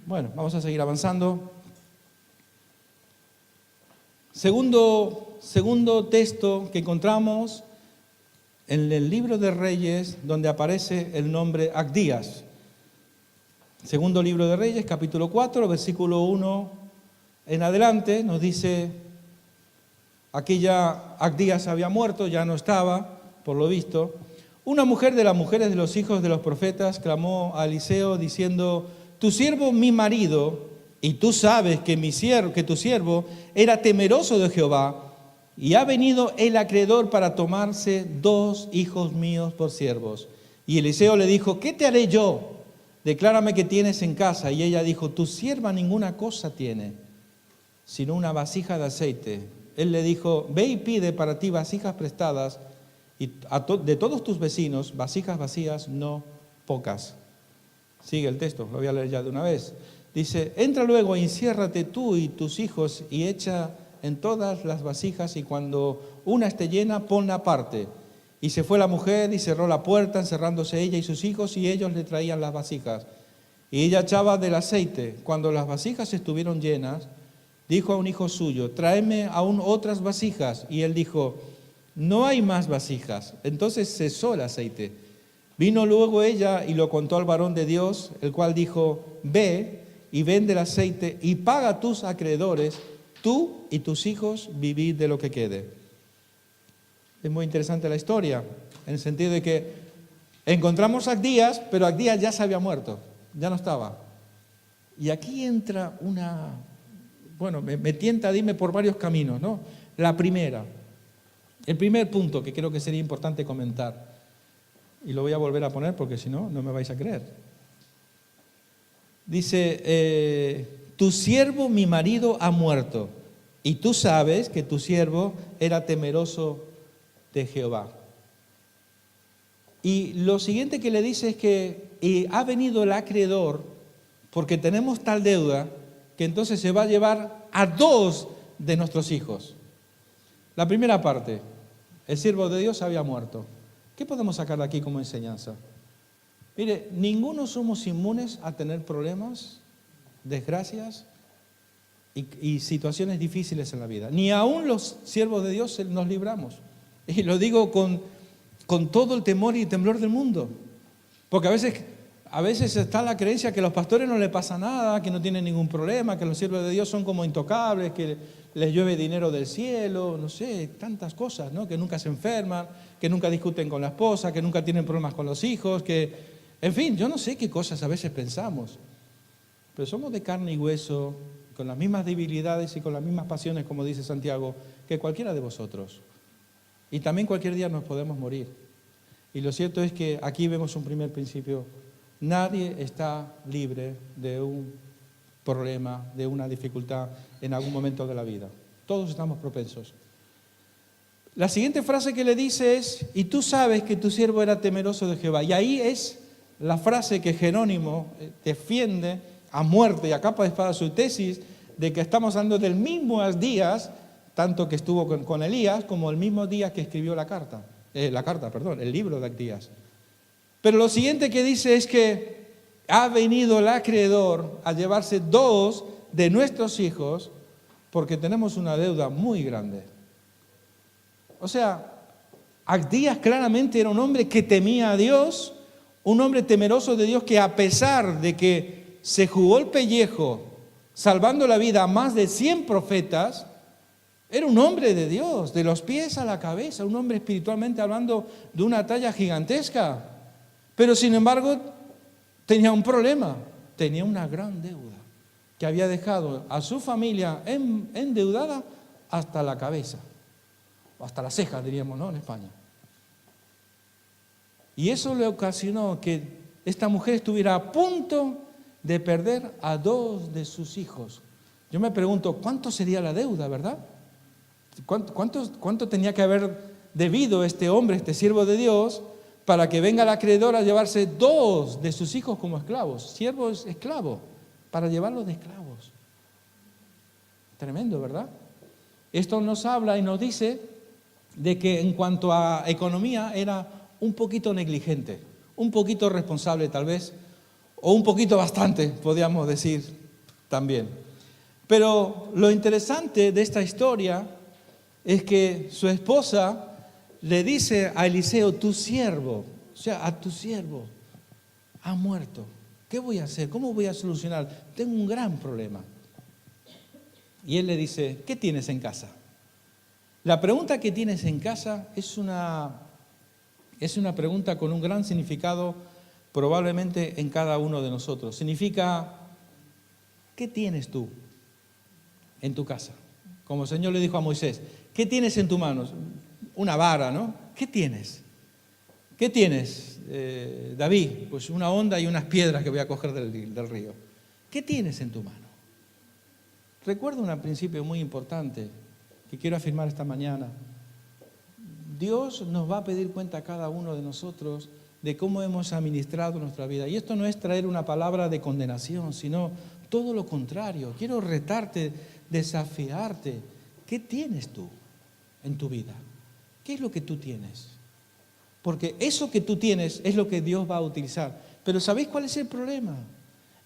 Bueno, vamos a seguir avanzando. Segundo texto que encontramos en el libro de Reyes, donde aparece el nombre Abdías. Segundo libro de Reyes, capítulo 4, versículo 1 en adelante, nos dice, aquí ya Abdías había muerto, ya no estaba, por lo visto. Una mujer de las mujeres de los hijos de los profetas clamó a Eliseo diciendo, tu siervo mi marido, y tú sabes que tu siervo era temeroso de Jehová, y ha venido el acreedor para tomarse 2 hijos míos por siervos. Y Eliseo le dijo, ¿qué te haré yo? Declárame qué tienes en casa. Y ella dijo, tu sierva ninguna cosa tiene, sino una vasija de aceite. Él le dijo, ve y pide para ti vasijas prestadas, y de todos tus vecinos, vasijas vacías, no pocas. Sigue el texto, lo voy a leer ya de una vez. Dice, entra luego, enciérrate tú y tus hijos, y echa en todas las vasijas, y cuando una esté llena, ponla aparte. Y se fue la mujer y cerró la puerta, encerrándose ella y sus hijos, y ellos le traían las vasijas. Y ella echaba del aceite. Cuando las vasijas estuvieron llenas, dijo a un hijo suyo, tráeme aún otras vasijas. Y él dijo, no hay más vasijas. Entonces cesó el aceite. Vino luego ella y lo contó al varón de Dios, el cual dijo, ve y vende el aceite y paga a tus acreedores, tú y tus hijos vivid de lo que quede. Es muy interesante la historia, en el sentido de que encontramos a Abdías, pero Abdías ya se había muerto, ya no estaba. Y aquí entra me tienta a irme por varios caminos, ¿no? El primer punto que creo que sería importante comentar, y lo voy a volver a poner porque si no, no me vais a creer. Dice, tu siervo mi marido ha muerto, y tú sabes que tu siervo era temeroso de Jehová. Y lo siguiente que le dice es que ha venido el acreedor porque tenemos tal deuda que entonces se va a llevar a 2 de nuestros hijos. La primera parte, el siervo de Dios había muerto. ¿Qué podemos sacar de aquí como enseñanza? Mire, ninguno somos inmunes a tener problemas, desgracias y situaciones difíciles en la vida. Ni aún los siervos de Dios nos libramos. Y lo digo con todo el temor y temblor del mundo. Porque a veces está la creencia que a los pastores no les pasa nada, que no tienen ningún problema, que los siervos de Dios son como intocables, que les llueve dinero del cielo, no sé, tantas cosas, ¿no? Que nunca se enferman, que nunca discuten con la esposa, que nunca tienen problemas con los hijos, en fin, yo no sé qué cosas a veces pensamos. Pero somos de carne y hueso, con las mismas debilidades y con las mismas pasiones, como dice Santiago, que cualquiera de vosotros. Y también cualquier día nos podemos morir. Y lo cierto es que aquí vemos un primer principio. Nadie está libre de un problema, de una dificultad en algún momento de la vida. Todos estamos propensos. La siguiente frase que le dice es, y tú sabes que tu siervo era temeroso de Jehová. Y ahí es la frase que Jerónimo defiende a muerte y a capa de espada su tesis de que estamos hablando del mismo Días, tanto que estuvo con Elías, como el mismo día que escribió el libro de Abdías. Pero lo siguiente que dice es que ha venido el acreedor a llevarse 2 de nuestros hijos porque tenemos una deuda muy grande. O sea, Abdías claramente era un hombre que temía a Dios, un hombre temeroso de Dios que a pesar de que se jugó el pellejo salvando la vida a más de 100 profetas, era un hombre de Dios, de los pies a la cabeza, un hombre espiritualmente hablando de una talla gigantesca. Pero sin embargo tenía un problema, tenía una gran deuda que había dejado a su familia endeudada hasta la cabeza, o hasta las cejas diríamos, ¿no? En España. Y eso le ocasionó que esta mujer estuviera a punto de perder a 2 de sus hijos. Yo me pregunto, ¿cuánto sería la deuda, verdad? ¿Cuánto tenía que haber debido este hombre, este siervo de Dios, para que venga el acreedor a llevarse 2 de sus hijos como esclavos? Siervo es esclavo, para llevarlos de esclavos. Tremendo, ¿verdad? Esto nos habla y nos dice de que en cuanto a economía era un poquito negligente, un poquito responsable tal vez, o un poquito bastante, podríamos decir también. Pero lo interesante de esta historia es que su esposa le dice a Eliseo, tu siervo, o sea, a tu siervo, ha muerto. ¿Qué voy a hacer? ¿Cómo voy a solucionar? Tengo un gran problema. Y él le dice, ¿qué tienes en casa? La pregunta que tienes en casa es una pregunta con un gran significado probablemente en cada uno de nosotros. Significa, ¿qué tienes tú en tu casa? Como el Señor le dijo a Moisés, ¿qué tienes en tus manos? Una vara, ¿no? ¿Qué tienes? ¿Qué tienes, David? Pues una onda y unas piedras que voy a coger del río. ¿Qué tienes en tu mano? Recuerdo un principio muy importante que quiero afirmar esta mañana. Dios nos va a pedir cuenta a cada uno de nosotros de cómo hemos administrado nuestra vida. Y esto no es traer una palabra de condenación, sino todo lo contrario. Quiero retarte, desafiarte. ¿Qué tienes tú en tu vida? ¿Qué es lo que tú tienes? Porque eso que tú tienes es lo que Dios va a utilizar. Pero ¿sabéis cuál es el problema?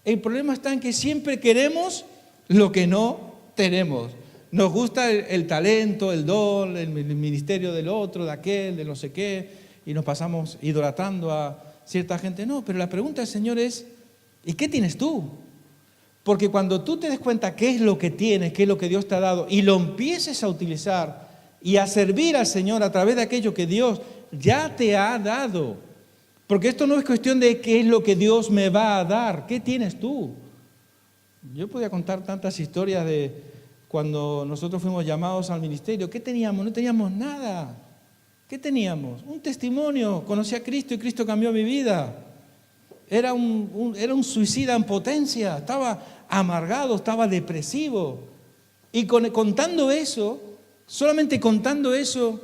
El problema está en que siempre queremos lo que no tenemos. Nos gusta el talento, el don, el ministerio del otro, de aquel, de no sé qué, y nos pasamos idolatrando a cierta gente. No, pero la pregunta del Señor es, ¿y qué tienes tú? Porque cuando tú te des cuenta qué es lo que tienes, qué es lo que Dios te ha dado, y lo empieces a utilizar y a servir al Señor a través de aquello que Dios ya te ha dado. Porque esto no es cuestión de qué es lo que Dios me va a dar, ¿qué tienes tú? Yo podía contar tantas historias de cuando nosotros fuimos llamados al ministerio. ¿Qué teníamos? No teníamos nada. ¿Qué teníamos? Un testimonio. Conocí a Cristo y Cristo cambió mi vida. Era un suicida en potencia. Estaba amargado, estaba depresivo. Y contando eso, solamente contando eso,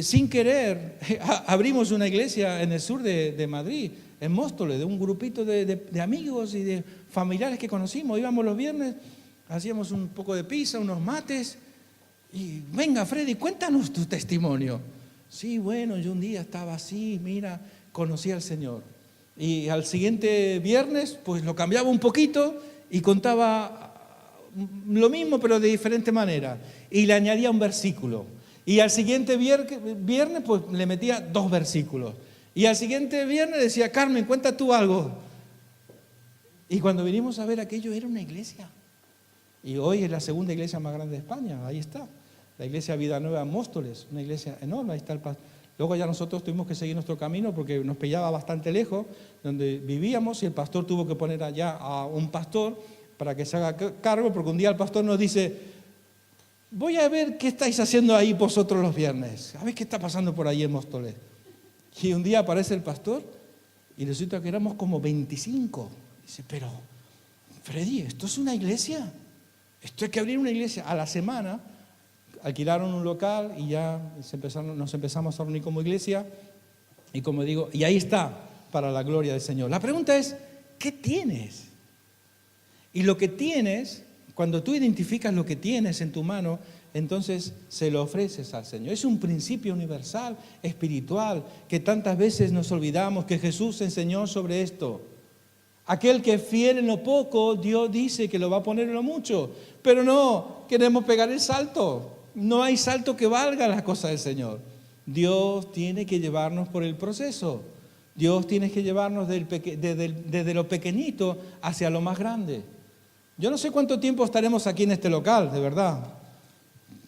sin querer, abrimos una iglesia en el sur de Madrid, en Móstoles, de un grupito de amigos y de familiares que conocimos. Íbamos los viernes, hacíamos un poco de pizza, unos mates, y venga Freddy, cuéntanos tu testimonio. Sí, bueno, yo un día estaba así, mira, conocí al Señor. Y al siguiente viernes, pues lo cambiaba un poquito y contaba lo mismo, pero de diferente manera. Y le añadía un versículo. Y al siguiente viernes, pues le metía 2 versículos. Y al siguiente viernes decía, Carmen, cuenta tú algo. Y cuando vinimos a ver aquello, era una iglesia. Y hoy es la segunda iglesia más grande de España, ahí está. La iglesia Vida Nueva Móstoles, una iglesia enorme, ahí está el pastor. Luego ya nosotros tuvimos que seguir nuestro camino porque nos pillaba bastante lejos donde vivíamos y el pastor tuvo que poner allá a un pastor para que se haga cargo, porque un día el pastor nos dice, voy a ver qué estáis haciendo ahí vosotros los viernes, a ver qué está pasando por ahí en Móstoles. Y un día aparece el pastor y resulta que éramos como 25. Dice, pero Freddy, ¿esto es una iglesia? Esto hay que abrir una iglesia. A la semana alquilaron un local y ya nos empezamos a reunir como iglesia. Y como digo, y ahí está, para la gloria del Señor. La pregunta es, ¿qué tienes? Y lo que tienes, cuando tú identificas lo que tienes en tu mano, entonces se lo ofreces al Señor. Es un principio universal, espiritual, que tantas veces nos olvidamos, que Jesús enseñó sobre esto. Aquel que es fiel en lo poco, Dios dice que lo va a poner en lo mucho. Pero no, queremos pegar el salto. No hay salto que valga las cosas del Señor. Dios tiene que llevarnos por el proceso. Dios tiene que llevarnos desde lo pequeñito hacia lo más grande. Yo no sé cuánto tiempo estaremos aquí en este local, de verdad.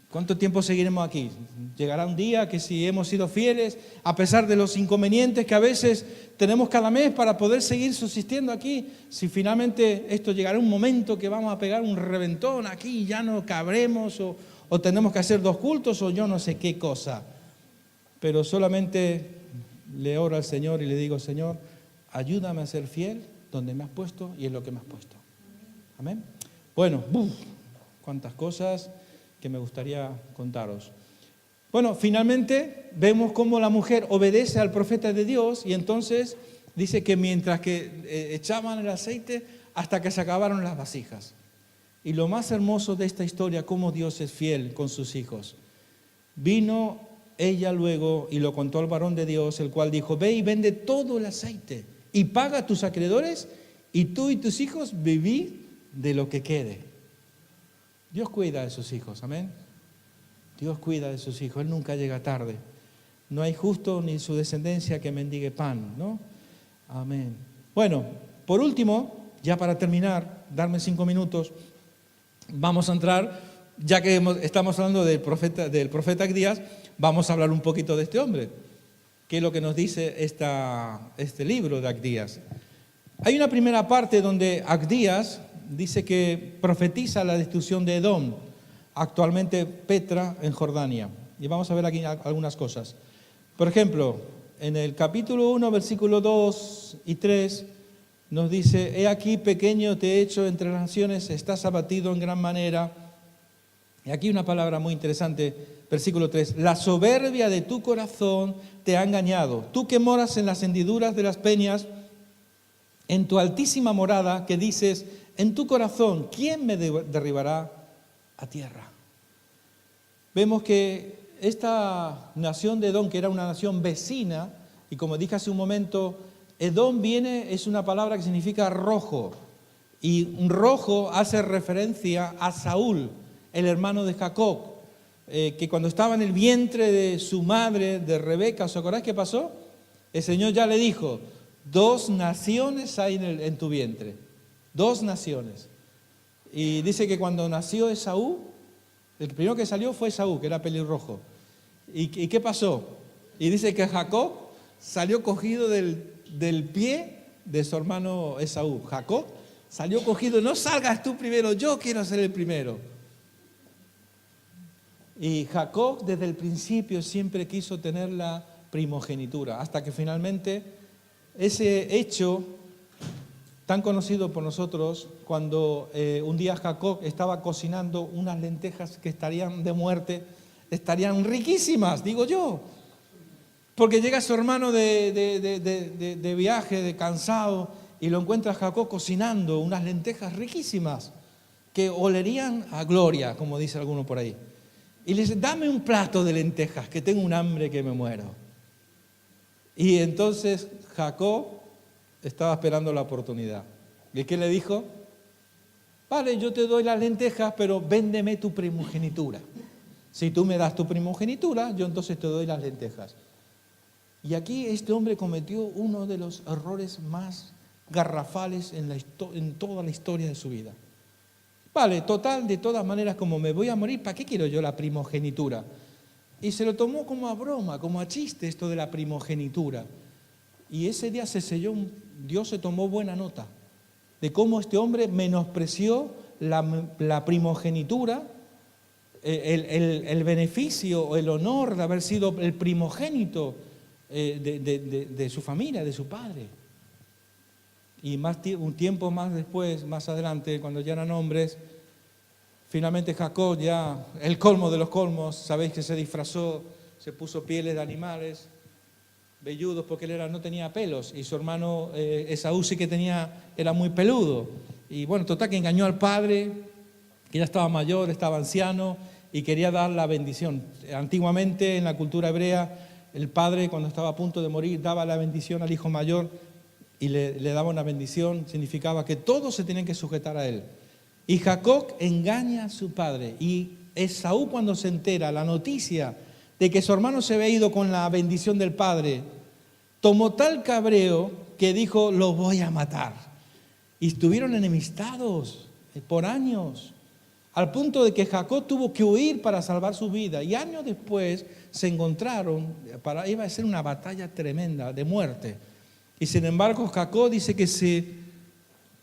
¿Cuánto tiempo seguiremos aquí? Llegará un día que si hemos sido fieles, a pesar de los inconvenientes que a veces tenemos cada mes para poder seguir subsistiendo aquí, si finalmente esto llegará un momento que vamos a pegar un reventón aquí y ya no cabremos o tenemos que hacer 2 cultos o yo no sé qué cosa. Pero solamente le oro al Señor y le digo, Señor, ayúdame a ser fiel donde me has puesto y en lo que me has puesto. Amén. Bueno, cuántas cosas que me gustaría contaros. Bueno, finalmente vemos cómo la mujer obedece al profeta de Dios y entonces dice que mientras que echaban el aceite hasta que se acabaron las vasijas. Y lo más hermoso de esta historia, cómo Dios es fiel con sus hijos. Vino ella luego y lo contó al varón de Dios, el cual dijo, ve y vende todo el aceite y paga a tus acreedores y tú y tus hijos vivid de lo que quede. Dios cuida de sus hijos, amén. Dios cuida de sus hijos, Él nunca llega tarde. No hay justo ni su descendencia que mendigue pan, ¿no? Amén. Bueno, por último, ya para terminar, darme 5 minutos, vamos a entrar, ya que estamos hablando del profeta Agdías, vamos a hablar un poquito de este hombre. ¿Qué es lo que nos dice este libro de Agdías? Hay una primera parte donde Agdías dice que profetiza la destrucción de Edom, actualmente Petra en Jordania. Y vamos a ver aquí algunas cosas. Por ejemplo, en el capítulo 1, versículo 2 y 3, nos dice, he aquí pequeño te he hecho entre las naciones, estás abatido en gran manera. Y aquí una palabra muy interesante, versículo 3, la soberbia de tu corazón te ha engañado. Tú que moras en las hendiduras de las peñas, en tu altísima morada, que dices, en tu corazón, ¿quién me derribará a tierra? Vemos que esta nación de Edom, que era una nación vecina, y como dije hace un momento, Edom es una palabra que significa rojo, y un rojo hace referencia a Saúl, el hermano de Jacob, que cuando estaba en el vientre de su madre, de Rebeca, ¿os acordáis qué pasó? El Señor ya le dijo, 2 naciones hay en tu vientre. 2 naciones. Y dice que cuando nació Esaú, el primero que salió fue Esaú, que era pelirrojo. ¿Y qué pasó? Y dice que Jacob salió cogido del pie de su hermano Esaú. Jacob salió cogido, no salgas tú primero, yo quiero ser el primero. Y Jacob desde el principio siempre quiso tener la primogenitura, hasta que finalmente ese hecho tan conocido por nosotros, cuando un día Jacob estaba cocinando unas lentejas que estarían de muerte, estarían riquísimas, digo yo, porque llega su hermano de viaje, de cansado, y lo encuentra Jacob cocinando unas lentejas riquísimas, que olerían a gloria, como dice alguno por ahí. Y le dice, dame un plato de lentejas, que tengo un hambre que me muero. Y entonces Jacob estaba esperando la oportunidad. ¿Y qué le dijo? Vale, yo te doy las lentejas, pero véndeme tu primogenitura. Si tú me das tu primogenitura, yo entonces te doy las lentejas. Y aquí este hombre cometió uno de los errores más garrafales en toda la historia de su vida. Vale, total, de todas maneras, como me voy a morir, ¿para qué quiero yo la primogenitura? Y se lo tomó como a broma, como a chiste esto de la primogenitura. Y ese día se selló, Dios se tomó buena nota de cómo este hombre menospreció la primogenitura, el beneficio o el honor de haber sido el primogénito de su familia, de su padre. Y un tiempo más después, más adelante, cuando ya eran hombres, finalmente Jacob, ya el colmo de los colmos, sabéis que se disfrazó, se puso pieles de animales velludos porque él no tenía pelos, y su hermano Esaú sí que era muy peludo. Y bueno, total que engañó al padre, que ya estaba mayor, estaba anciano, y quería dar la bendición. Antiguamente en la cultura hebrea, el padre cuando estaba a punto de morir daba la bendición al hijo mayor, y le daba una bendición, significaba que todos se tenían que sujetar a él. Y Jacob engaña a su padre, y Esaú, cuando se entera la noticia de que su hermano se había ido con la bendición del padre, tomó tal cabreo que dijo: lo voy a matar. Y estuvieron enemistados por años, al punto de que Jacob tuvo que huir para salvar su vida. Y años después se encontraron, iba a ser una batalla tremenda de muerte. Y sin embargo Jacob dice que se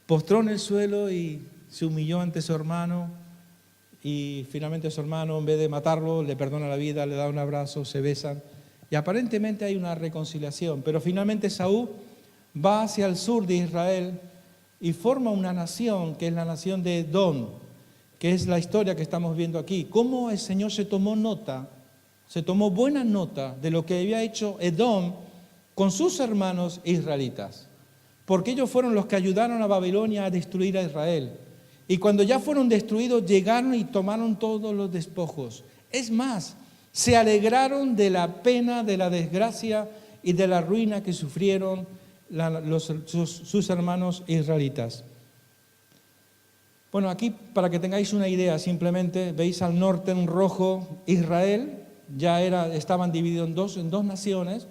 postró en el suelo y se humilló ante su hermano, y finalmente su hermano, en vez de matarlo, le perdona la vida, le da un abrazo, se besan, y aparentemente hay una reconciliación. Pero finalmente Saúl va hacia el sur de Israel y forma una nación, que es la nación de Edom, que es la historia que estamos viendo aquí. Cómo el Señor se tomó buena nota de lo que había hecho Edom con sus hermanos israelitas, porque ellos fueron los que ayudaron a Babilonia a destruir a Israel. Y cuando ya fueron destruidos, llegaron y tomaron todos los despojos. Es más, se alegraron de la pena, de la desgracia y de la ruina que sufrieron sus hermanos israelitas. Bueno, aquí para que tengáis una idea, simplemente veis al norte en rojo Israel, estaban divididos en dos naciones,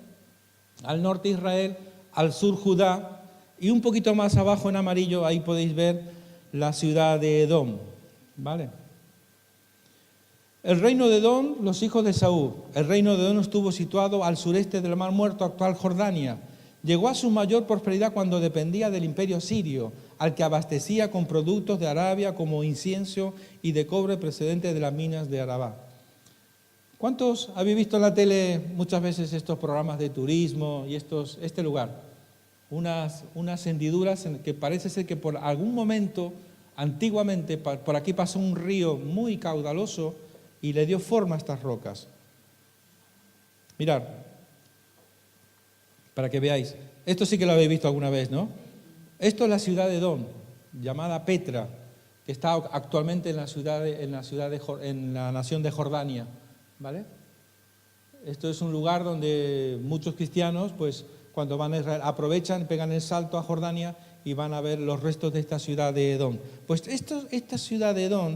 al norte Israel, al sur Judá, y un poquito más abajo en amarillo, ahí podéis ver la ciudad de Edom, ¿vale? El reino de Edom, los hijos de Saúl. El reino de Edom estuvo situado al sureste del Mar Muerto, actual Jordania. Llegó a su mayor prosperidad cuando dependía del imperio sirio, al que abastecía con productos de Arabia como incienso y de cobre procedente de las minas de Arabá. ¿Cuántos habéis visto en la tele muchas veces estos programas de turismo y este lugar? Unas hendiduras en que parece ser que por algún momento, antiguamente, por aquí pasó un río muy caudaloso y le dio forma a estas rocas. Mirad, para que veáis. Esto sí que lo habéis visto alguna vez, ¿no? Esto es la ciudad de Edom, llamada Petra, que está actualmente en la nación de Jordania, ¿vale? Esto es un lugar donde muchos cristianos, pues, cuando van a Israel, aprovechan, pegan el salto a Jordania y van a ver los restos de esta ciudad de Edom. Pues esta ciudad de Edom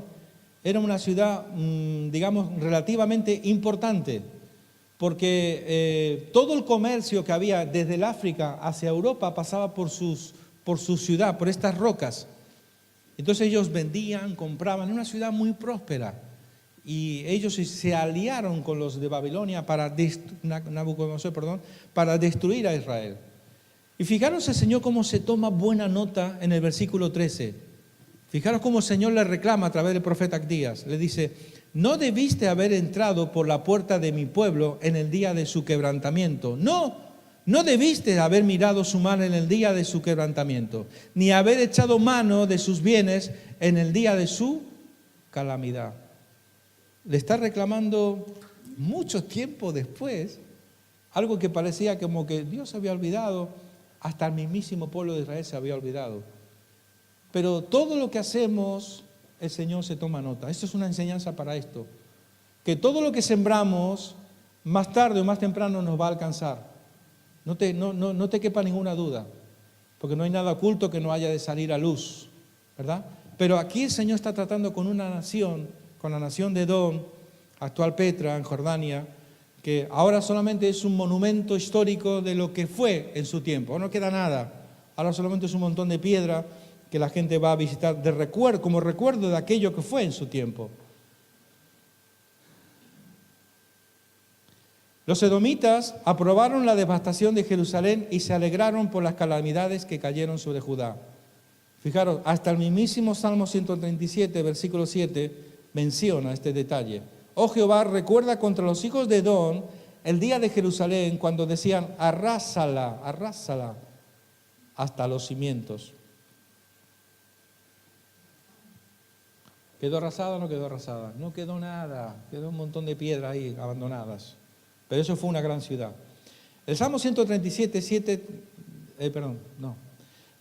era una ciudad, digamos, relativamente importante, porque todo el comercio que había desde el África hacia Europa pasaba por su ciudad, por estas rocas. Entonces ellos vendían, compraban, era una ciudad muy próspera. Y ellos se aliaron con los de Babilonia Nabucodonosor, para destruir a Israel. Y fijaros el Señor cómo se toma buena nota en el versículo 13. Fijaros cómo el Señor le reclama a través del profeta Abdías. Le dice: no debiste haber entrado por la puerta de mi pueblo en el día de su quebrantamiento. No debiste haber mirado su mal en el día de su quebrantamiento, ni haber echado mano de sus bienes en el día de su calamidad. Le está reclamando mucho tiempo después algo que parecía como que Dios se había olvidado, hasta el mismísimo pueblo de Israel se había olvidado. Pero todo lo que hacemos, el Señor se toma nota. Esto es una enseñanza para esto, que todo lo que sembramos, más tarde o más temprano nos va a alcanzar. No te quepa ninguna duda, porque no hay nada oculto que no haya de salir a luz, ¿verdad? Pero aquí el Señor está tratando con una nación, con la nación de Edom, actual Petra, en Jordania, que ahora solamente es un monumento histórico de lo que fue en su tiempo. No queda nada. Ahora solamente es un montón de piedra que la gente va a visitar como recuerdo de aquello que fue en su tiempo. Los edomitas aprobaron la devastación de Jerusalén y se alegraron por las calamidades que cayeron sobre Judá. Fijaros, hasta el mismísimo Salmo 137, versículo 7, menciona este detalle. Oh Jehová, recuerda contra los hijos de Edom el día de Jerusalén, cuando decían, arrásala, arrásala, hasta los cimientos. ¿Quedó arrasada o no quedó arrasada? No quedó nada, quedó un montón de piedras ahí abandonadas. Pero eso fue una gran ciudad. El Salmo 137,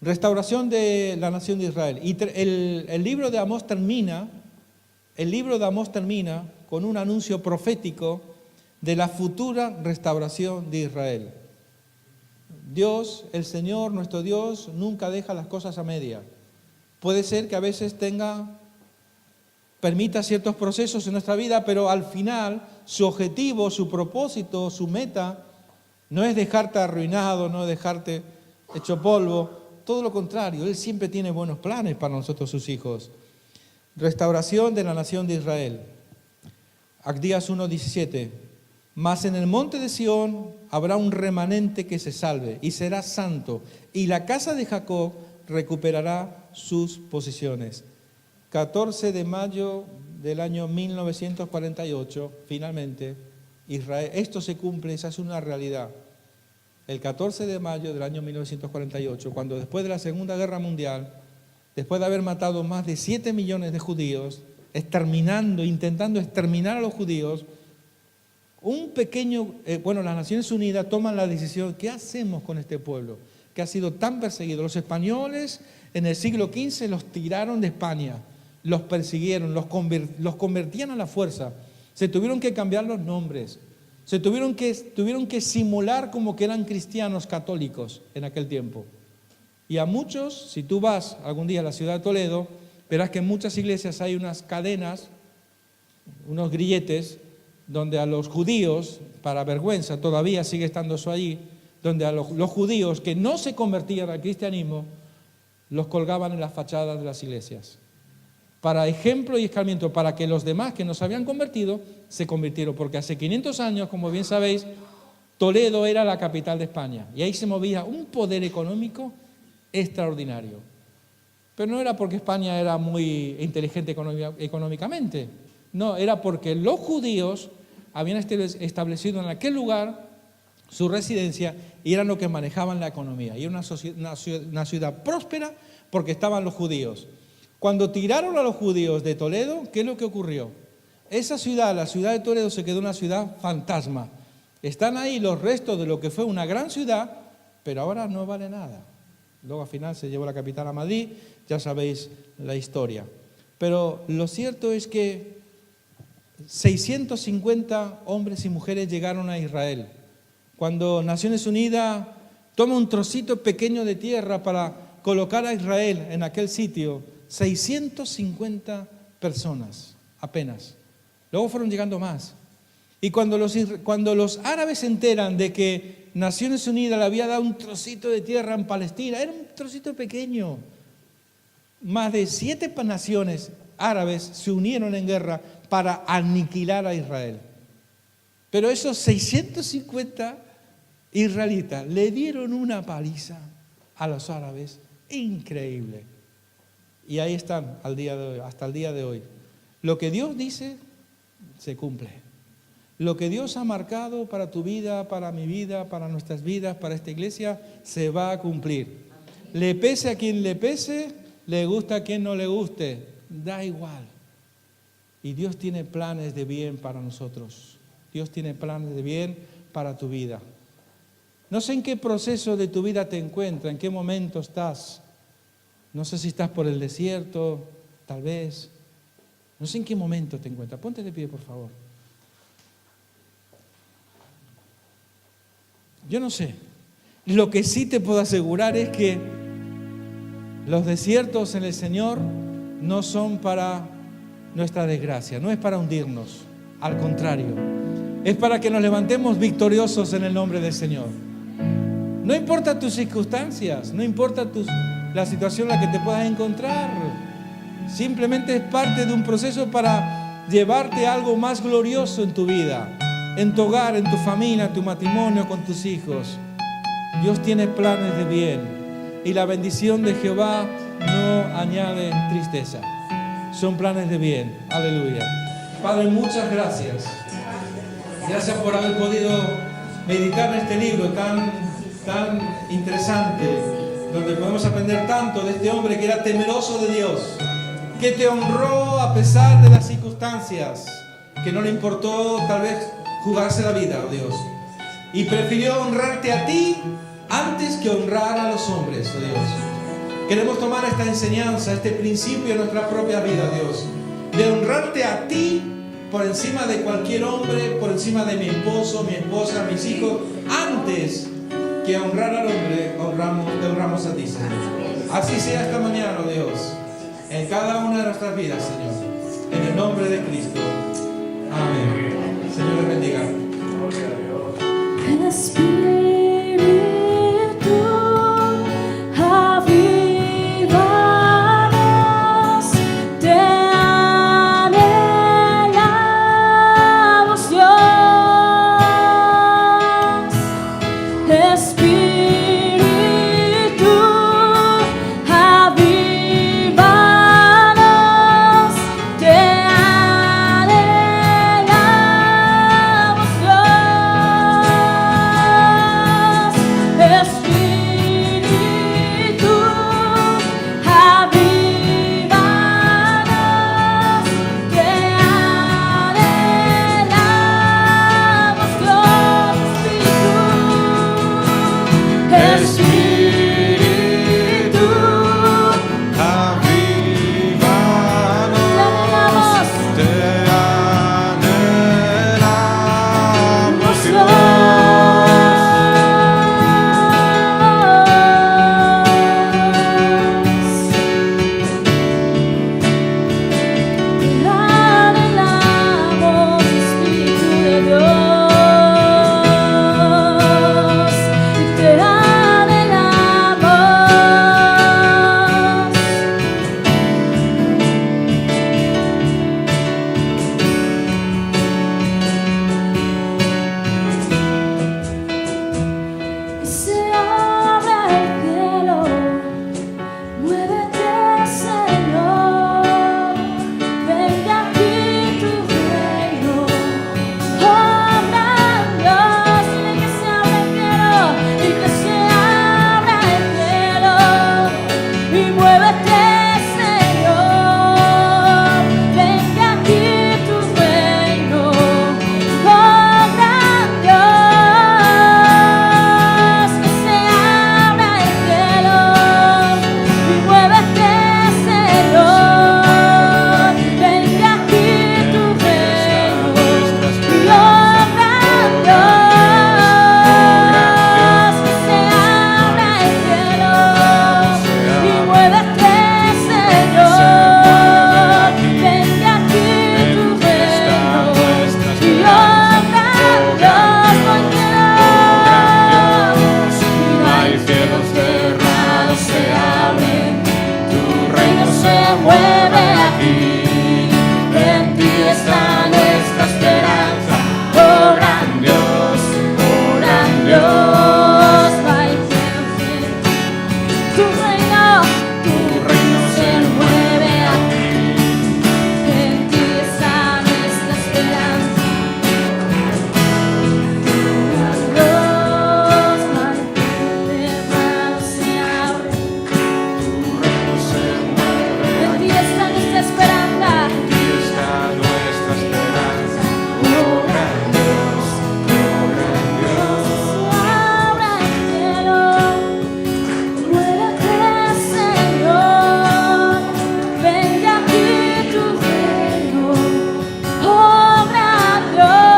restauración de la nación de Israel. Y el libro de Amós termina con un anuncio profético de la futura restauración de Israel. Dios, el Señor, nuestro Dios, nunca deja las cosas a media. Puede ser que a veces permita ciertos procesos en nuestra vida, pero al final su objetivo, su propósito, su meta no es dejarte arruinado, no es dejarte hecho polvo, todo lo contrario, Él siempre tiene buenos planes para nosotros sus hijos. Restauración de la nación de Israel. Abdías 1:17. Mas en el monte de Sión habrá un remanente que se salve y será santo, y la casa de Jacob recuperará sus posesiones. 14 de mayo del año 1948, finalmente, Israel, esto se cumple, se hace una realidad. El 14 de mayo del año 1948, cuando después de la Segunda Guerra Mundial, después de haber matado más de 7 millones de judíos, intentando exterminar a los judíos, las Naciones Unidas toman la decisión, ¿qué hacemos con este pueblo que ha sido tan perseguido? Los españoles en el siglo XV los tiraron de España, los persiguieron, los convertían a la fuerza, se tuvieron que cambiar los nombres, tuvieron que simular como que eran cristianos católicos en aquel tiempo. Y a muchos, si tú vas algún día a la ciudad de Toledo, verás que en muchas iglesias hay unas cadenas, unos grilletes, donde a los judíos, para vergüenza, todavía sigue estando eso allí, donde a los judíos que no se convertían al cristianismo, los colgaban en las fachadas de las iglesias. Para ejemplo y escarmiento, para que los demás que no se habían convertido, se convirtieron. Porque hace 500 años, como bien sabéis, Toledo era la capital de España. Y ahí se movía un poder económico extraordinario. Pero no era porque España era muy inteligente económicamente. No, era porque los judíos habían establecido en aquel lugar su residencia y eran los que manejaban la economía. Y era una ciudad próspera porque estaban los judíos. Cuando tiraron a los judíos de Toledo, ¿qué es lo que ocurrió? Esa ciudad, la ciudad de Toledo, se quedó una ciudad fantasma. Están ahí los restos de lo que fue una gran ciudad, pero ahora no vale nada. Luego al final se llevó la capital a Madrid, ya sabéis la historia. Pero lo cierto es que 650 hombres y mujeres llegaron a Israel. Cuando Naciones Unidas toma un trocito pequeño de tierra para colocar a Israel en aquel sitio, 650 personas apenas. Luego fueron llegando más. Y cuando los árabes se enteran de que Naciones Unidas le había dado un trocito de tierra en Palestina, era un trocito pequeño. Más de 7 naciones árabes se unieron en guerra para aniquilar a Israel. Pero esos 650 israelitas le dieron una paliza a los árabes increíble. Y ahí están hasta el día de hoy. Lo que Dios dice se cumple. Lo que Dios ha marcado para tu vida, para mi vida, para nuestras vidas, para esta iglesia, se va a cumplir. Le pese a quien le pese, le gusta a quien no le guste, da igual. Y Dios tiene planes de bien para nosotros. Dios tiene planes de bien para tu vida. No sé en qué proceso de tu vida te encuentras, en qué momento estás. No sé si estás por el desierto, tal vez. No sé en qué momento te encuentras. Ponte de pie, por favor. Yo no sé. Lo que sí te puedo asegurar es que los desiertos en el Señor no son para nuestra desgracia, no es para hundirnos. Al contrario, es para que nos levantemos victoriosos en el nombre del Señor. No importa tus circunstancias, no importa la situación en la que te puedas encontrar. Simplemente es parte de un proceso para llevarte a algo más glorioso en tu vida, en tu hogar, en tu familia, en tu matrimonio, con tus hijos. Dios tiene planes de bien y la bendición de Jehová no añaden tristeza. Son planes de bien. Aleluya. Padre, muchas gracias. Gracias por haber podido meditar en este libro tan interesante, donde podemos aprender tanto de este hombre que era temeroso de Dios, que te honró a pesar de las circunstancias, que no le importó tal vez jugarse la vida, oh Dios, y prefirió honrarte a ti antes que honrar a los hombres, oh Dios. Queremos tomar esta enseñanza, este principio en nuestra propia vida, Dios, de honrarte a ti por encima de cualquier hombre, por encima de mi esposo, mi esposa, mis hijos, antes que honrar al hombre, te honramos a ti, Señor. Así sea esta mañana, oh Dios, en cada una de nuestras vidas, Señor, en el nombre de Cristo. Amén. Señor les bendiga. El Espíritu avívanos, te anhelamos, Dios. Espíritu avívanos, te anhelamos, Dios. Espíritu avívanos, te anhelamos, Dios. Espíritu, avívanos, te anhelamos, Dios. Te anhelamos, Espíritu de Dios, y te anhelamos. Y se abre el cielo, muévete, Señor, venga aquí tu reino, obra Dios, y que se abra el cielo, y que se abra el cielo, y muévete, Señor, venga aquí tu reino, obra Dios, que se abra el cielo, y muévete, Señor, venga aquí tu reino, y obra Dios, que se abra el cielo, y muévete, Señor, venga aquí tu reino, y obra Dios, porque No hay cielos cerrados, se abren, tu reino se mueve aquí. En ti está nuestra esperanza, oh gran Dios, oh gran Dios. no hay cielos sin tu reino se mueve aquí. En ti está nuestra esperanza. Dios, no hay cerrados se abren. Se mueve En ti está nuestra esperanza. aquí, está nuestra esperanza, oh gran Dios, oh gran Dios. Abra el cielo, muévete, Señor, venga aquí tu reino, obra Dios,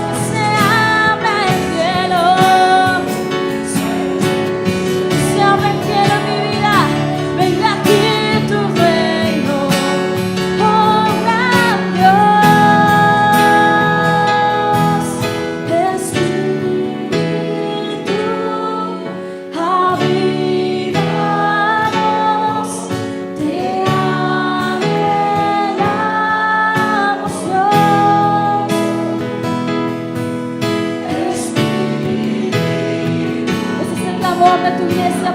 que se abra el cielo, que se abra el cielo en mi vida, venga aquí tu reino, obra Dios. Espíritu avívanos, te anhelamos, Dios. Espíritu, ese es el clamor de tu iglesia,